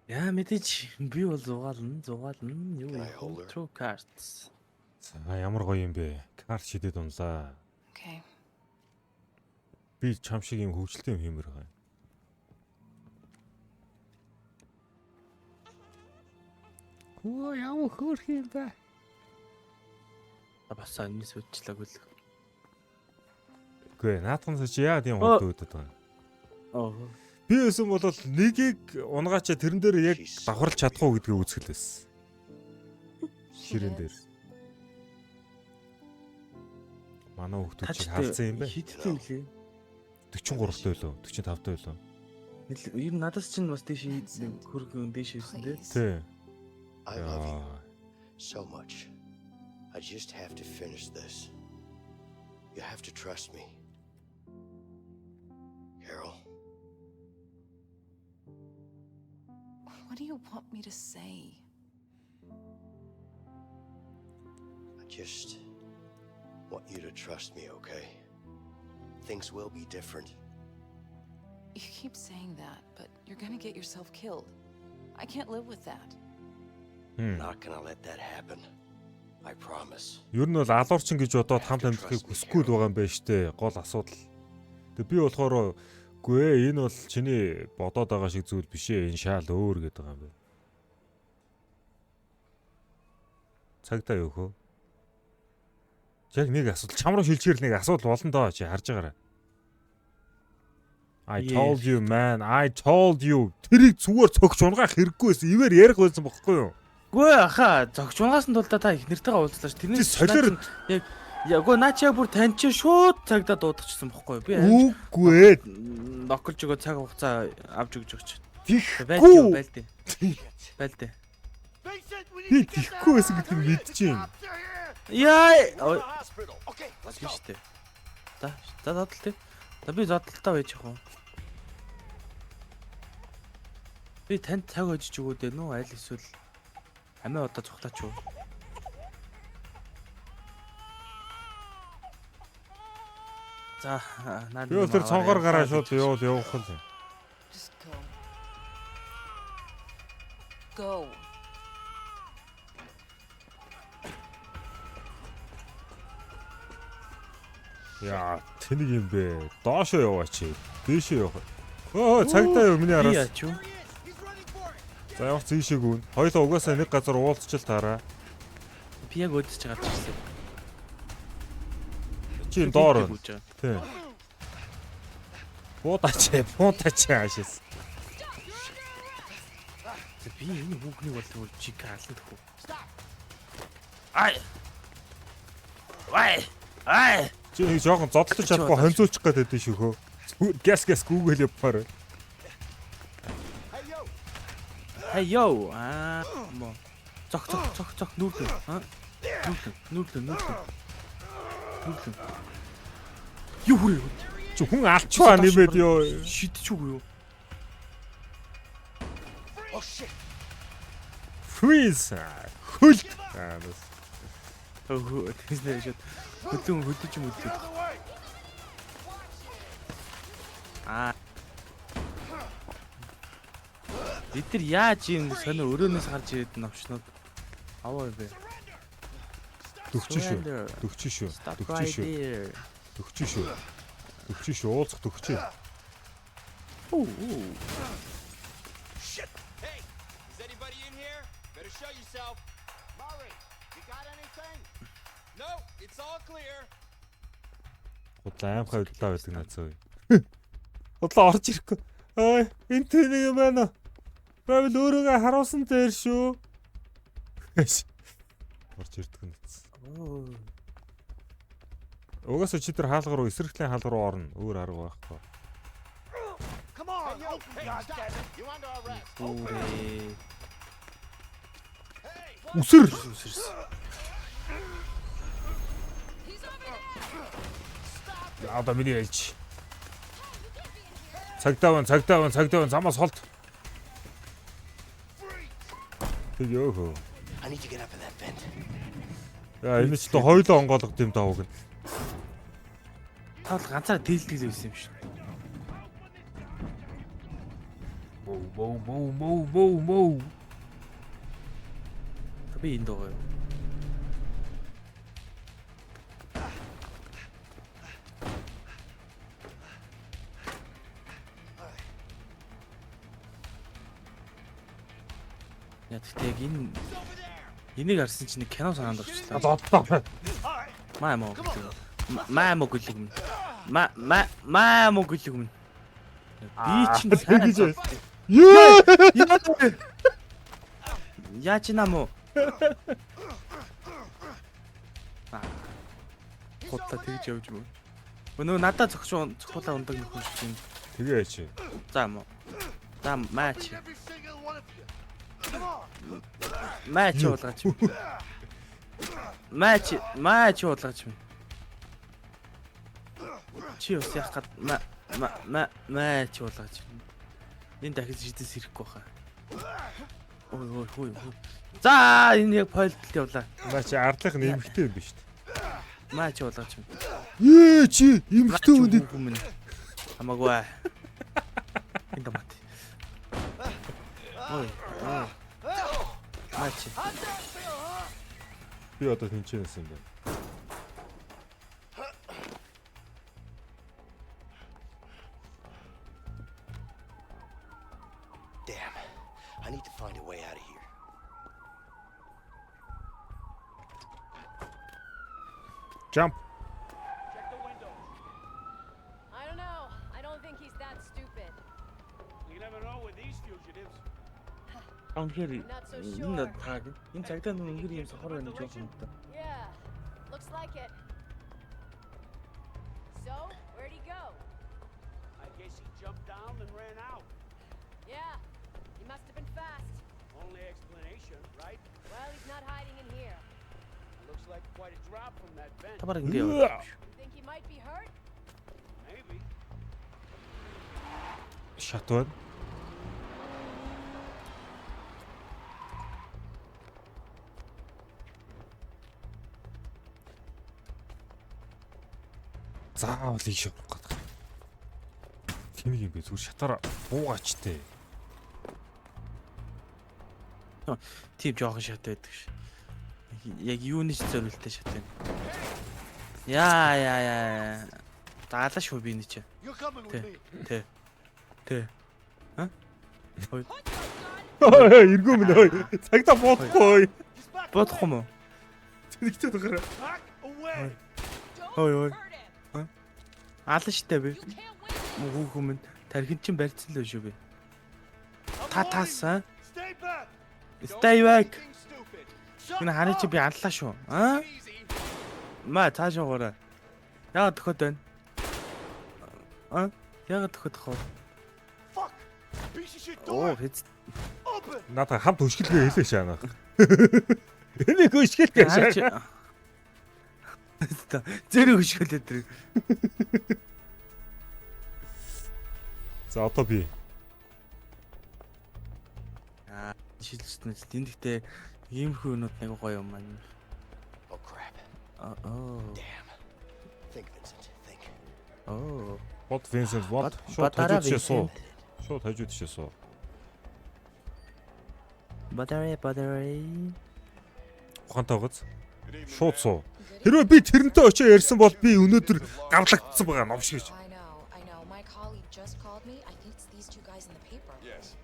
Speaker 2: Яа мэдээч би бол зугаална юу
Speaker 4: Can I hold her?
Speaker 2: true cards.
Speaker 1: За ямар гоё юм бэ? Карт шидэд унлаа.
Speaker 9: Okay.
Speaker 1: Би чам шиг юм хөвгөлтэй юм хиймэр байгаа. Хөө ямар хөөрх юм бэ?
Speaker 2: Бас энэ сүчлэг үл.
Speaker 1: Үгүй наадхан чи яа тийм гол үүдээд байгаа.
Speaker 2: Оо.
Speaker 1: Би өсөн бол нэгийг унгаачаа тэрэн дээр яг давхарлаж чадах уу гэдгийг үзгэлээс. Ширэн дээр. Манай хүүхдүүд чиг харцсан юм бэ?
Speaker 2: Хиттэй үлээ.
Speaker 1: 43 дөө лөө, 45 дөө лөө.
Speaker 2: Ер нь надаас чинь бас тийш хөргөн дээш ирсэн дээ.
Speaker 1: Тий.
Speaker 4: I love you so much. I just have to finish this. You have to trust me. Carol.
Speaker 9: What do you want me to say?
Speaker 4: I just want you to trust me, okay? Things will be different.
Speaker 9: You keep saying that, but you're gonna get yourself killed. I can't live with that.
Speaker 4: Not gonna let that happen. I promise.
Speaker 1: Ер нь бол алуурчин гэж бодоод хамт амьдрахыг хүсэхгүй л байгаа юм байна штэ. Гол асуудал. Тэг би болохоор үгүй ээ энэ бол чиний бодоод байгаа шиг зүйл биш ээ. Энэ шал өөр гэдэг байгаа юм байна. Цагдаа юу хөө? Яг нэг асуудал чам руу шилжээр нэг асуудал болно доо чи харж байгаарай. I told you man, I told you. Тэрийг зүгээр цогч унгаах хэрэггүй байсан. Ивэр ярих байсан бохгүй юу?
Speaker 2: Гүй аха зогч унгаас нь тул та их нэртэйгээ уулзлаа ш. Тэрний
Speaker 1: солиор
Speaker 2: яг гүй наа чи яг бүр тань чи шууд цагдаа дуудчихсан бохгүй юу? Би
Speaker 1: үгүй ээ.
Speaker 2: Ноколж өгөө цаг хугацаа авч өгч өгч.
Speaker 1: Тийхгүй.
Speaker 2: Байлдээ.
Speaker 1: Би тийхгүй байсан гэдгийг мэдчихээн.
Speaker 2: Яа.
Speaker 3: Okay, let's go.
Speaker 2: Тийштэй. За задлаа тий. За би задлалтаа байж яах вэ? Би танд цаг өгч өгөөд ээ нүү аль эсвэл амиа удаа цухтаач юу? За наад
Speaker 1: би тэр цонгор гараа шууд явах л.
Speaker 9: Just go. Go.
Speaker 1: Яа, тэнийг юм бэ? Доошоо яваач. Дээшээ явах. Оо, цагдаа юу миний араас.
Speaker 2: Яач юу?
Speaker 1: За явах зэшээг үн. Хоёлоо угаасаа нэг газар уулзчил таараа.
Speaker 2: Би яг өдөж байгаа ч гэсэн.
Speaker 1: Чи доор. Тий. Буудаач аашис.
Speaker 2: Би энэ хүүхний бол чиг хаална гэхүү. Ай. Ай.
Speaker 1: Чи нэг жоохон зодтолж чадахгүй хонцуулчих гээд байдсан шүү хөө. Газ гүүгэл явахаар.
Speaker 2: Hey yo. Мо. Цог нүүрдэн. Нүүрдэн. Юу хүрээ?
Speaker 1: Чи хүн алчваа нэмээд ёо.
Speaker 2: Шидчих үгүй юу?
Speaker 3: Oh shit.
Speaker 1: Freeze. Хөл.
Speaker 2: Өө тэснэ шууд хөдөлж юм үү? Бид нар яаж юм сонио өрөөнөөс гарч ирээд навчнууд аваа бэ?
Speaker 1: Төгч шүү. Уулзах төгч.
Speaker 7: Shit! Hey! Is anybody in here? Better show yourself.
Speaker 5: Murray, you got anything?
Speaker 7: No, it's all clear.
Speaker 1: Удлаа аимхай удлаа байдаг нацаа. Удлаа орж ирэхгүй. Ой, энэ тэнийг юм байна. Бавл өөрийгөө харуулсан дээр шүү. Орж ирдэг нацаа. Угаасаа чи тэр хаалга руу эсрэгтлийн хаалга руу орно. Өөр арга байхгүй.
Speaker 5: Come on, open God damn it. You under arrest.
Speaker 1: Үсэр. Яа да миний ялж. Цагдаа замаас холд. Тэг ёо.
Speaker 4: I need to get up in that vent.
Speaker 1: Яа энэ ч то хоёлоо онгоолгод юм таавг нь.
Speaker 2: Таал ганцаараа тэлдэг л байсан юм шиг. Моу. Би энд байгаа юу? Яг энийг харсан чинь нэг кино санаанд орчлоо.
Speaker 1: Зодтоо.
Speaker 2: Маамоо гэлэг. Би чинь сайн. Яач намуу. Хотла тэгж явж мөн. Өнөө надад цогцуулаа ундаг нөхөн шиг юм.
Speaker 1: Тэгээ чи.
Speaker 2: За муу. За матч.
Speaker 5: Every single one of you. Come on.
Speaker 2: Матч уулгаач. Матч уулгаач. Чи ус яах гээд матч уулгаач. Энэ дахиж шидэс ирэхгүй хаа. Ой. За энэ яг пойлтэлт явлаа.
Speaker 1: Наа чи ардлах нь эмхтэй юм биш үү?
Speaker 2: Маа чи болгооч юм.
Speaker 1: Ээ чи эмхтэй үнд
Speaker 2: юм. Хамаагүй. Энд мат. Ой. Маач.
Speaker 1: Би одоо тэнцэнсэн юм байна.
Speaker 4: Damn. I need to find a way out of here.
Speaker 1: Jump.
Speaker 7: Check the windows.
Speaker 9: I don't know. I don't think he's that stupid.
Speaker 7: You never know with these fugitives.
Speaker 2: Үнэхээр
Speaker 9: Not so
Speaker 2: энэ
Speaker 9: sure.
Speaker 2: таг. Энэ цагдаа нүн үнэхээр юм сохор байна гэж байна та.
Speaker 9: Yeah, looks like it. So, where'd he go?
Speaker 7: I guess he jumped down and ran out.
Speaker 9: Yeah, he must have been fast.
Speaker 7: Only explanation, right?
Speaker 9: Well, he's not hiding in here.
Speaker 7: Looks like quite a drop from that vent.
Speaker 2: Та бараг ингэ яваа.
Speaker 9: You think he might be hurt?
Speaker 7: Maybe.
Speaker 1: Шат байна. Заавал ийш явах гэдэг. Тэмиг юм бэ зүгээр шатаараа буугаач тээ.
Speaker 2: Тим жоохон шат байдаг ш. Яг юуны ч зориултай шат байна. Яа. Даалаа шүү би энэ чи.
Speaker 5: You're coming with me.
Speaker 2: Тэ. Ха?
Speaker 1: Эргүү минь ой. Цагтаа бодохгүй.
Speaker 2: Бодох юм уу?
Speaker 1: Тэгтээ гараа.
Speaker 5: Back away.
Speaker 2: Ой. Аалаа штэ би.
Speaker 9: You can't win.
Speaker 2: Хүүхэн минь тархин чин барьцсан л шүү би. Таас аа.
Speaker 5: Stay back.
Speaker 2: Stay back.
Speaker 5: Anything stupid. Shut
Speaker 2: Энэ ханы чи
Speaker 5: up.
Speaker 2: би аллаа шүү. Аа?
Speaker 5: Easy.
Speaker 2: Маа цаашаа гураа. Яагаад төхөд байна? Аа? Яагаад төхөд хоо?
Speaker 5: Fuck. Piece of shit
Speaker 2: Оо,
Speaker 5: door.
Speaker 2: хэц.
Speaker 5: Open.
Speaker 1: Надаа хамт өшгөлгөө хэлээ шаанах. Энийг өшгөлгөө шаанах.
Speaker 2: Зэрэг хөшгөлөө тэр.
Speaker 1: За одоо би.
Speaker 2: Шилжсэн л тэндэгтээ иймэрхүү юмуд нэг гоё юм байна.
Speaker 4: Oh crap.
Speaker 2: Oh.
Speaker 4: Damn. Think, Vincent. Think.
Speaker 2: Oh.
Speaker 1: Бод Vincent бод. Шууд
Speaker 2: Батарей
Speaker 1: хажууд тишээ суу.
Speaker 2: Vincent.
Speaker 1: Шууд хажууд тишээ суу.
Speaker 2: Батарей.
Speaker 1: Ухаантай гоц. Шууд суу. Хэрвээ би тэрнтэй очиж ярьсан бол би өнөөдөр гавлагдсан байгаа ном шиг.
Speaker 11: I know. My colleague just called me. I think it's these two guys in the paper.
Speaker 12: Yes.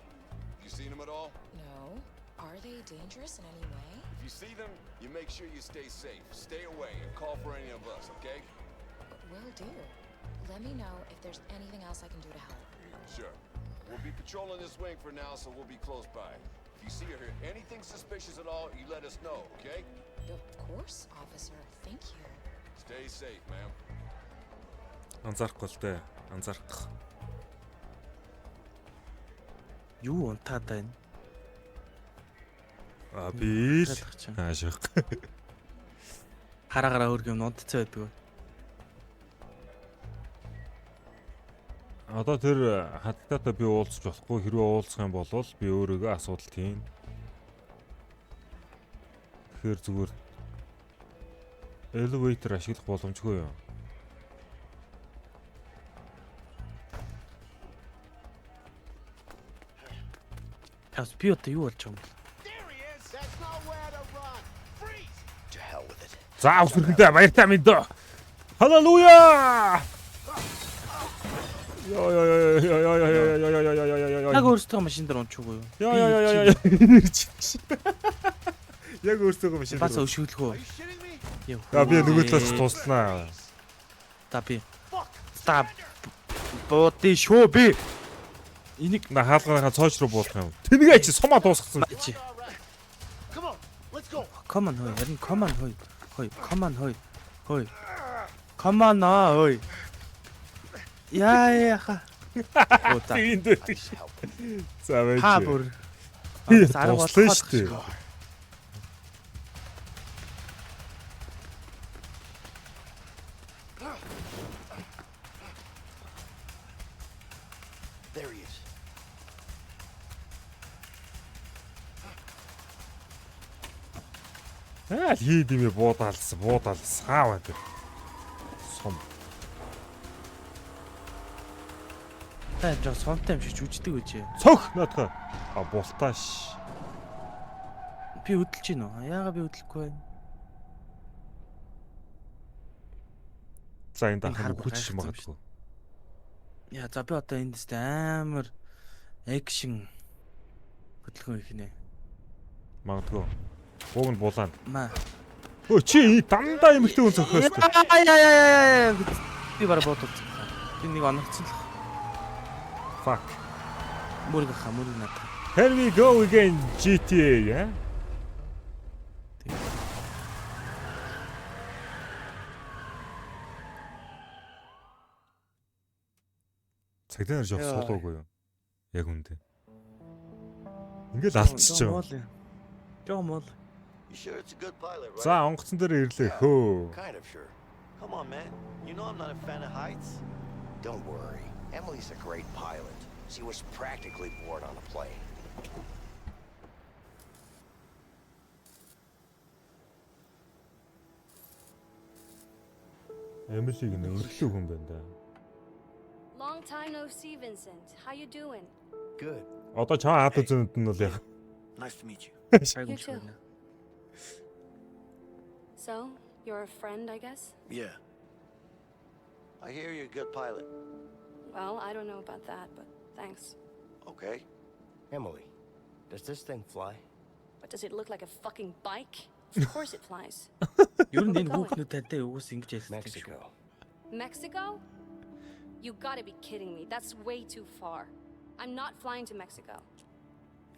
Speaker 12: You seen them at all?
Speaker 11: No. Are they dangerous in any way?
Speaker 12: If you see them, you make sure you stay safe. Stay away and call for any of us, okay?
Speaker 11: Will do. Let me know if there's anything else I can do to help.
Speaker 12: Sure. We'll be patrolling this wing for now, so we'll be close by. If you see or hear anything suspicious at all, you let us know, okay?
Speaker 11: Of course, officer. Thank you.
Speaker 12: Stay safe, ma'am.
Speaker 1: Анзаарахгүй л дээ. Анзаарах.
Speaker 2: Юу унтаад байна?
Speaker 1: Би л аашиг.
Speaker 2: Хараа хөрг юм унтцаа байдаг.
Speaker 1: Одоо тэр хаттаатай би уулзч болохгүй. Хэрвээ уулзах юм бол би өөрийгөө асуудал tiin. Тэгэхээр зүгээр elevator ашиглах боломжгүй юу?
Speaker 2: Тас би одоо юу болж байгаа юм?
Speaker 5: There he is. That's nowhere to run. Freeze.
Speaker 4: To hell with it.
Speaker 1: За өсөрхөндөө баяртай минь дөө. Халелуя!
Speaker 2: Яг өөрсдөө машин дээр унчихгүй юу?
Speaker 1: Яа. Яг өөрсдөө машин.
Speaker 2: Бас өшөглөхөө.
Speaker 1: За би нөгөө талаас туслана.
Speaker 2: За би. Stop. Боди шөө би. Энийг
Speaker 1: На хаалганыхаа цооч руу буулах юм. Тэнийгээ чи сумаа дуусгасан.
Speaker 5: Come on. Let's go.
Speaker 2: Come on хой. Харин come on хой. Хой. Come on хой. Хой. Come on хой. Яа. Ота.
Speaker 1: Энд байдаг. За байж.
Speaker 2: Та бүр.
Speaker 1: Би
Speaker 2: Зараг
Speaker 1: туслаа
Speaker 2: болох
Speaker 1: шүү дээ.
Speaker 4: There he is.
Speaker 1: Аа хийд юм буудаалсан. Хааваа тэр. Сум.
Speaker 2: Та жоо сонтой юм шиг жүждэг үжээ.
Speaker 1: Цөх наадах. Бултааш.
Speaker 2: Би хөдөлж гин үү? Яагаад би хөдлөхгүй байна?
Speaker 1: За энэ дахин
Speaker 2: хар
Speaker 1: хүч
Speaker 2: гайхсан
Speaker 1: магадгүй.
Speaker 2: Яа за би одоо энд дэстэй амар экшн хөдөлгөөн их нэ.
Speaker 1: Магадгүй. Уг нь булаанд.
Speaker 2: Маа.
Speaker 1: Өө чи дандаа эмэгтэй хүн зөхөөс.
Speaker 2: Яа. Би бараа бодож. Би нэг оногцсон л.
Speaker 1: Fuck.
Speaker 2: Мөрөг надад.
Speaker 1: Here we go again GTA, yeah? Цагдаа нар жоох суулгаагүй юу? Яг үндэ. Ингээл алдчихж байгаа.
Speaker 2: Жоо мол.
Speaker 3: You sure it's a good pilot, right?
Speaker 1: За онгоцон дээр ирлээ хөө.
Speaker 4: Kind of sure.
Speaker 3: Come on, man. You know I'm not a fan of heights.
Speaker 4: Don't worry. Emily's a great pilot. She was practically born on a plane.
Speaker 1: Эмилиг нөрлөө хүн байна да.
Speaker 13: Long time no see, Vincent. How you doing?
Speaker 4: Good.
Speaker 1: Одоо чаа хаад үзэнд нь бол яг.
Speaker 3: Nice to meet you.
Speaker 13: You too. So, you're a friend, I guess?
Speaker 3: Yeah. I hear you're a good pilot.
Speaker 13: Well, I don't know about that, but thanks.
Speaker 3: Okay.
Speaker 4: Emily, does this thing fly?
Speaker 13: But does it look like a fucking bike? Of course it flies.
Speaker 2: Ер нь энэ хүүхнүүд тань уус ингэж хэлсэн.
Speaker 4: Mexico.
Speaker 13: Mexico? You gotta be kidding me. That's way too far. I'm not flying to Mexico.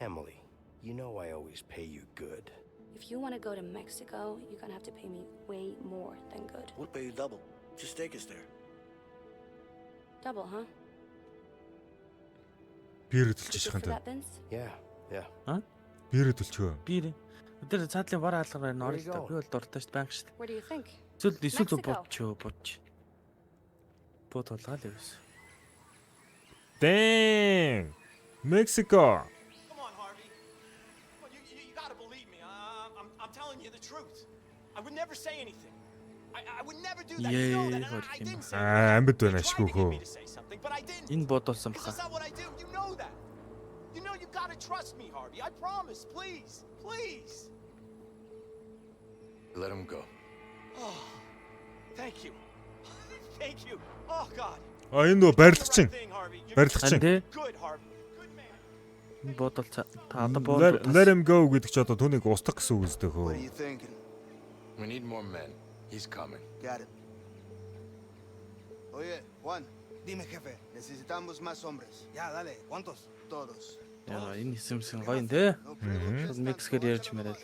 Speaker 4: Emily, you know I always pay you good.
Speaker 13: If you want to go to Mexico, you're gonna have to pay me way more than good.
Speaker 3: We'll pay you double. Just take us there.
Speaker 13: Double, huh?
Speaker 1: Биер
Speaker 13: You
Speaker 1: төлчих
Speaker 13: good for
Speaker 1: юм
Speaker 13: that,
Speaker 1: да.
Speaker 13: Vince?
Speaker 4: Yeah.
Speaker 1: Биер төлчгөө.
Speaker 2: Би өдөр цаадлын бар хаалгаар норол та. Би бол дуртай шүү банк шүү.
Speaker 13: Where do you think?
Speaker 2: Эсвэл
Speaker 13: Mexico.
Speaker 2: бодч. Бод болгаа л юус.
Speaker 1: Dang. Mexico.
Speaker 7: Come on, Harvey. Come on, you gotta believe me. I'm telling you the truth. I would never say anything. I would never do that. You know that. And I didn't say
Speaker 1: Амьд байна
Speaker 7: anything. You
Speaker 1: ашгүй
Speaker 7: tried to get
Speaker 1: хөө.
Speaker 7: me to say something, but I didn't.
Speaker 2: Энэ бодолсон
Speaker 7: Because
Speaker 2: баха.
Speaker 7: that's not what I do. You know that. You know you gotta trust me, Harvey. I promise. Please. Please.
Speaker 4: Let him go.
Speaker 7: Oh, thank you. Thank you. Oh, God.
Speaker 1: Энэ нөө барилгачин.
Speaker 7: Thing, Harvey. You're
Speaker 1: Барилгачин.
Speaker 7: good, Harvey. Good man.
Speaker 2: Энэ бодол та одоо бодол.
Speaker 1: Let him go гэдэг чи одоо түүнийг устгах гэсэн үг үстэй хөө.
Speaker 10: What are you thinking?
Speaker 4: We need more men. He's coming.
Speaker 10: Got it. Oye, Juan, dime, jefe. Necesitamos más hombres. Ya, dale. ¿Cuántos? Todos.
Speaker 2: Яа, энэ хэсэмсэн гоё юм те. Мексикээр ярьж мэрэл.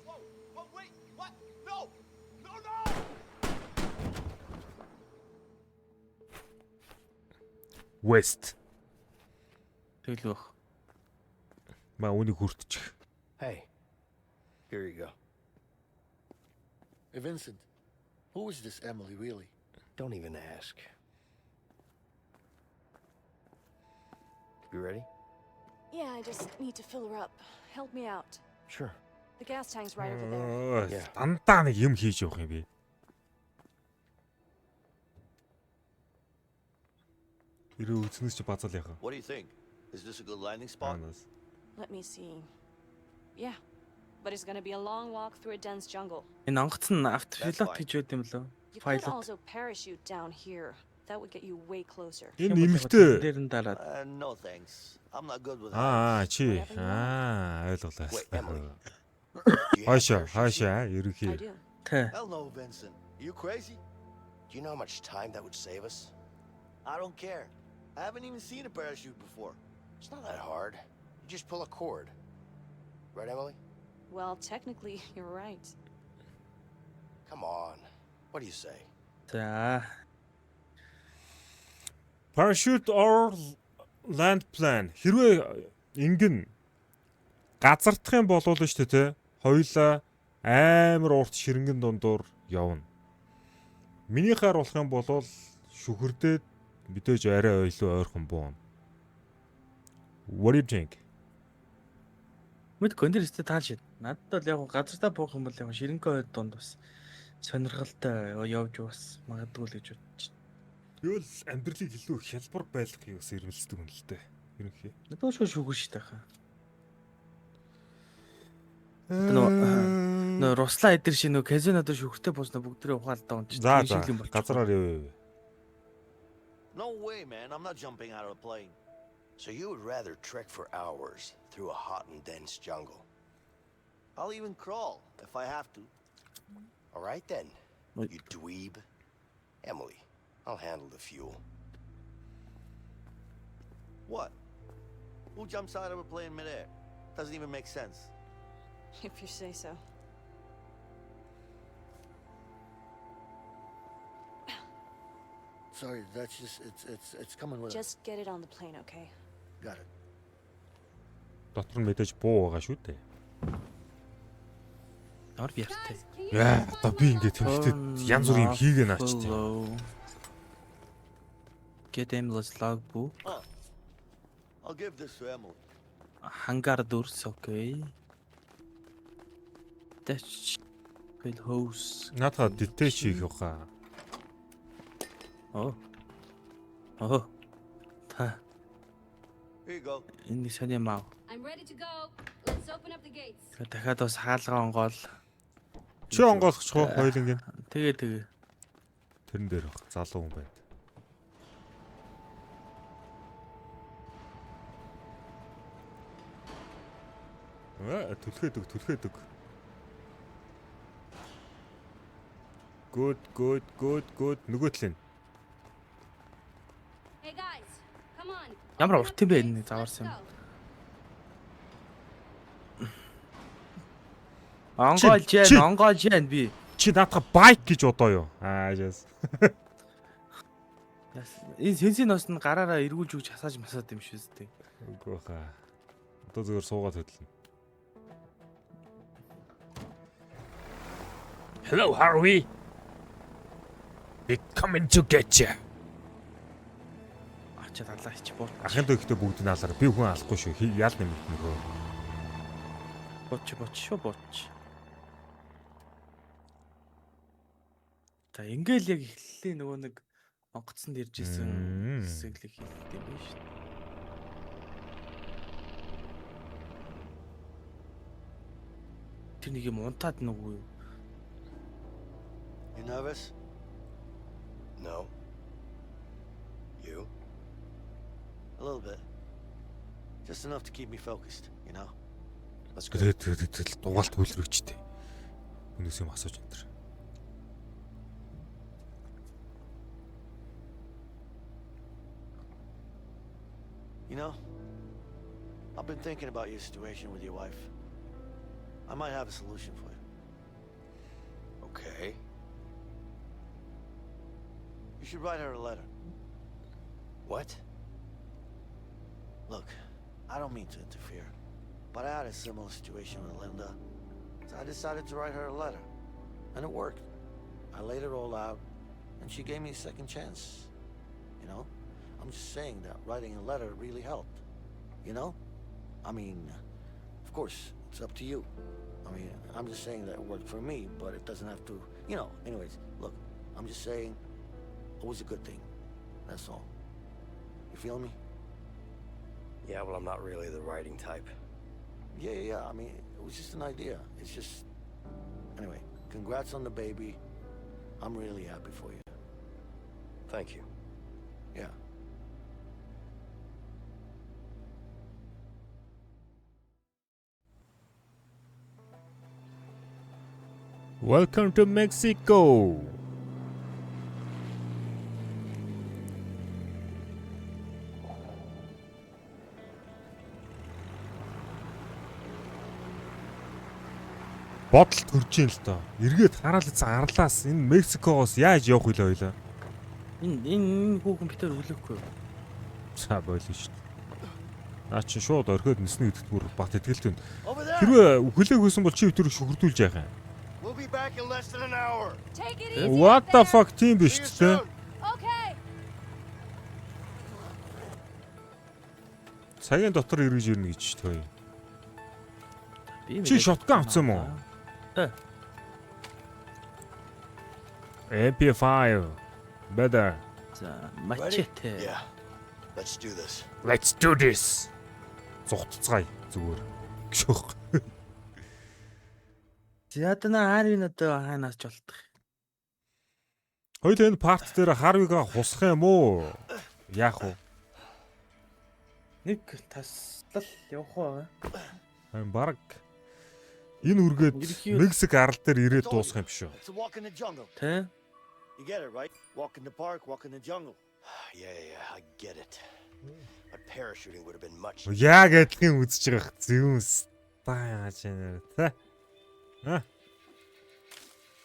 Speaker 7: Whoa, wait. What? No. No, no.
Speaker 1: West.
Speaker 2: Тэгэл бах.
Speaker 1: Маа үнийг хүртчих.
Speaker 4: Hey, here you go.
Speaker 14: Hey, Vincent, who is this Emily, really?
Speaker 4: Don't even ask. You ready?
Speaker 13: Yeah, I just need to fill her up. Help me out.
Speaker 4: Sure.
Speaker 13: The gas tank's right over there.
Speaker 1: Дандаа нэг юм хийж явах юм би. Ирээ үзнэс чи базал яхаа.
Speaker 3: What do you think? Is this a good landing spot?
Speaker 13: Let me see. Yeah, but it's gonna be a long walk through a dense jungle.
Speaker 2: Энэ онгоц нь автопилот гэж байд юм лөө.
Speaker 13: You could
Speaker 2: Pilot.
Speaker 13: also parachute down here. That would get you way closer.
Speaker 1: Энэ нэмэгтэй.
Speaker 2: Дээр нь дараад.
Speaker 3: No thanks. I'm not good with
Speaker 1: Чи. Ойлголоо.
Speaker 3: Wait, Emily.
Speaker 1: Хаашаа,
Speaker 3: I
Speaker 1: ерөнхий.
Speaker 3: do. Hell no, Vincent. You crazy?
Speaker 4: Do you know how much time that would save us?
Speaker 3: I don't care. I haven't even seen a parachute before.
Speaker 4: It's not that hard. You just pull a cord. Right, Emily?
Speaker 13: Well, technically, you're right.
Speaker 4: Come on. What do you say?
Speaker 2: За.
Speaker 1: Parachute or land plan. Хэрвээ ингэн газардах юм болов л шүү дээ, тэ. Хоёлаа амар урт ширэнгэн дундуур явна. Минийхаар болох юм бол шүхэрдээд мэдээж арай ойлоо ойрхон буун. What do you think?
Speaker 2: Мэдгүй энэ өстө таал шид. Надад бол яг газартаа буух юм бол яг ширэнгөө дунд бас сонирхолтой явж бас магадгүй л гэж бодчих.
Speaker 1: Тэгэл амьдралыг илүү хялбар байлгахыг бас эрмэлздэг юм л дээ. Ерөнхий.
Speaker 2: Надад шууд шүүгэн шүү дээ хаа. Нөө Руслаа эдэр шиг нөө казино дээр шүүхтэй бууснаа бүгдээ ухаалтаа унч.
Speaker 1: За газараар явъя.
Speaker 3: No way, man. I'm not jumping out of the plane.
Speaker 4: So you would rather trek for hours through a hot and dense jungle?
Speaker 3: I'll even crawl if I have to.
Speaker 4: All right then, you dweeb. Emily, I'll handle the fuel.
Speaker 3: What? Who jumps out of a plane midair? Doesn't even make sense.
Speaker 9: If you say so.
Speaker 14: Sorry, that's just it's coming with us.
Speaker 13: Just get it on the plane, okay?
Speaker 14: Got it.
Speaker 1: Дотор нь мэдээж буу байгаа шүү дээ.
Speaker 2: Ор бяртай.
Speaker 1: Яа, одоо би ингээд тэмхтэд янз бүрийн юм хийгээ наачтай.
Speaker 2: Get Emily's logbook.
Speaker 3: I'll give this to Emily.
Speaker 2: Hangar дурс, okay. That's will house.
Speaker 1: Наадаа детеч хийх яваа.
Speaker 2: Oh. Та.
Speaker 3: Here you go.
Speaker 2: Энэ сони маа.
Speaker 13: I'm ready to go. Let's open up the gates.
Speaker 2: Дахиад бас хаалгаа онгоол.
Speaker 1: Чи онгоолгоч хоо хоёлынгийн.
Speaker 2: Тэгээ.
Speaker 1: Тэрэн дээр баг залуу хүн байна. Түлхээдэг. Good. Нөгөө талын.
Speaker 13: Hey guys, come on.
Speaker 2: Ямар урт юм бэ энэ заварсан юм. Онгоолж яан би.
Speaker 1: Чи наадах байк гэж бодоо юу? Yes.
Speaker 2: Энэ сэнсийн ноос нь гараараа эргүүлж өгч хасааж масаад юм шүү дээ.
Speaker 1: Үгүй хаа. Одоо зөвөр суугаад хөдлөн. Hello, Harvey. We coming to get you.
Speaker 2: Ачаа далаа хич боо.
Speaker 1: Ахын дөхтө бүгд наалаар. Би хүн алахгүй шүү. Яал нэмэх нөгөө.
Speaker 2: Боч. Та ингээл яг эхлэлээ нөгөө нэг онгоцсонд ирж исэн хэсэглэг хэлдэг юм байна шүү. Тэр нэг юм унтаад нүггүй юу?
Speaker 3: You nervous?
Speaker 4: No. You?
Speaker 3: A little bit. Just enough to keep me focused, you know?
Speaker 4: That's good.
Speaker 1: Тэгээд дугаалт хүлрэгчтэй. Өнөөс юм асууж энэ.
Speaker 3: You know, I've been thinking about your situation with your wife. I might have a solution for you.
Speaker 4: Okay.
Speaker 3: You should write her a letter.
Speaker 4: What?
Speaker 3: Look, I don't mean to interfere, but I had a similar situation with Linda, so I decided to write her a letter. And it worked. I laid it all out, and she gave me a second chance. You know? I'm just saying that writing a letter really helped. You know? I mean, of course, it's up to you. I mean, I'm just saying that it worked for me, but it doesn't have to, you know. Anyways, look, I'm just saying it was a good thing. That's all. You feel me?
Speaker 4: Yeah, well, I'm not really the writing type.
Speaker 3: Yeah. I mean, it was just an idea. It's just... Anyway, congrats on the baby. I'm really happy for you.
Speaker 4: Thank you.
Speaker 3: Yeah.
Speaker 1: Welcome to Mexico. Бодол төрж юм л доо. Эргээд хараал зарлаас энэ Мексикогоос яаж явах вэ ойлоо?
Speaker 2: Энэ хүүхэн битэр өглөхгүй.
Speaker 1: За бойлоо шүү дээ. Наа чи шууд орхиод ниснэ гэдэгт бүр бат итгэлтэй. Хэрвээ хүлээгүйсэн бол чи өтөрөө шүхэрдүүлж яах юм?
Speaker 5: We'll be back in less than an hour.
Speaker 13: Take it easy.
Speaker 1: What the fuck тийм биш үү?
Speaker 13: Okay.
Speaker 1: Цагийн дотор эргэж ирнэ гэж төө. Чи shotgun авсан юм уу? MP5 better.
Speaker 2: За, мачете.
Speaker 4: Yeah. Let's do this.
Speaker 1: Let's do this. Зугтцгаая зүгээр. Гшөөх.
Speaker 2: Зядана Харвин одоо хаанаас ч болтох.
Speaker 1: Хоёул энэ парт дээр Харвига хусах юм уу? Яах вэ?
Speaker 2: Нэг таслал явах уу?
Speaker 1: Бараг энэ үргээд Мексик арал дээр ирээд дуусах юм биш үү?
Speaker 3: It's a walk in the jungle.
Speaker 2: Тэ?
Speaker 3: You get it, right? Walk in the park, walk in the jungle.
Speaker 4: Yeah, I get it. But parachuting would have been much.
Speaker 1: Яг адилхан үзэж байгаа зүс. Таа чанаа тэ.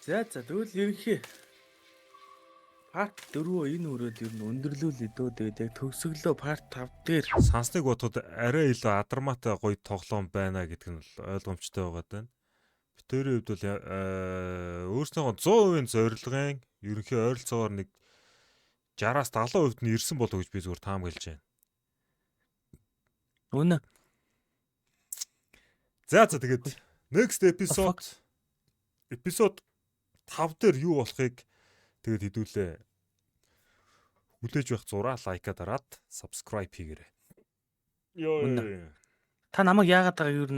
Speaker 2: За тэгвэл ерөнхий парт 4 энэ өрөөд ер нь өндөрлүүлээ дөө. Тэгээд яг төгсгөлөө парт 5 дээр
Speaker 1: Сансныг бодоход арай илүү адармаатай гоё тоглоом байна гэдг нь ойлгомжтой байгаа даа. Битэрийн хувьд бол өөрснөө 100% зорилгын ерөнхий ойролцоогоор нэг 60-аас 70% нь ирсэн болов гэж би зүгээр таамаглаж байна.
Speaker 2: Үнэ.
Speaker 1: За тэгээд next episode 5 дээр юу болохыг тэгээд хэдүүлээ. Хүлээж байх зураа лайка дараад subscribe хийгээрэй. Йоо.
Speaker 2: Та намайг яагаад байгаа юу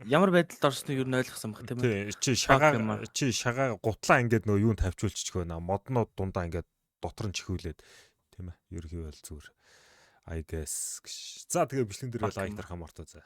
Speaker 2: ямар байдалд орсныг юу ойлгосон баг тийм
Speaker 1: Тий,
Speaker 2: ээ.
Speaker 1: чи шагаа гутлаа ингээд нөгөө юунд тавьчулчих гэнэ. Моднууд дундаа ингээд дотор нь чихүүлээд тийм ээ. Ерхий байл зүгээр. I guess. За тэгээ бичлэг дээр лайк дарахаа мартаа за.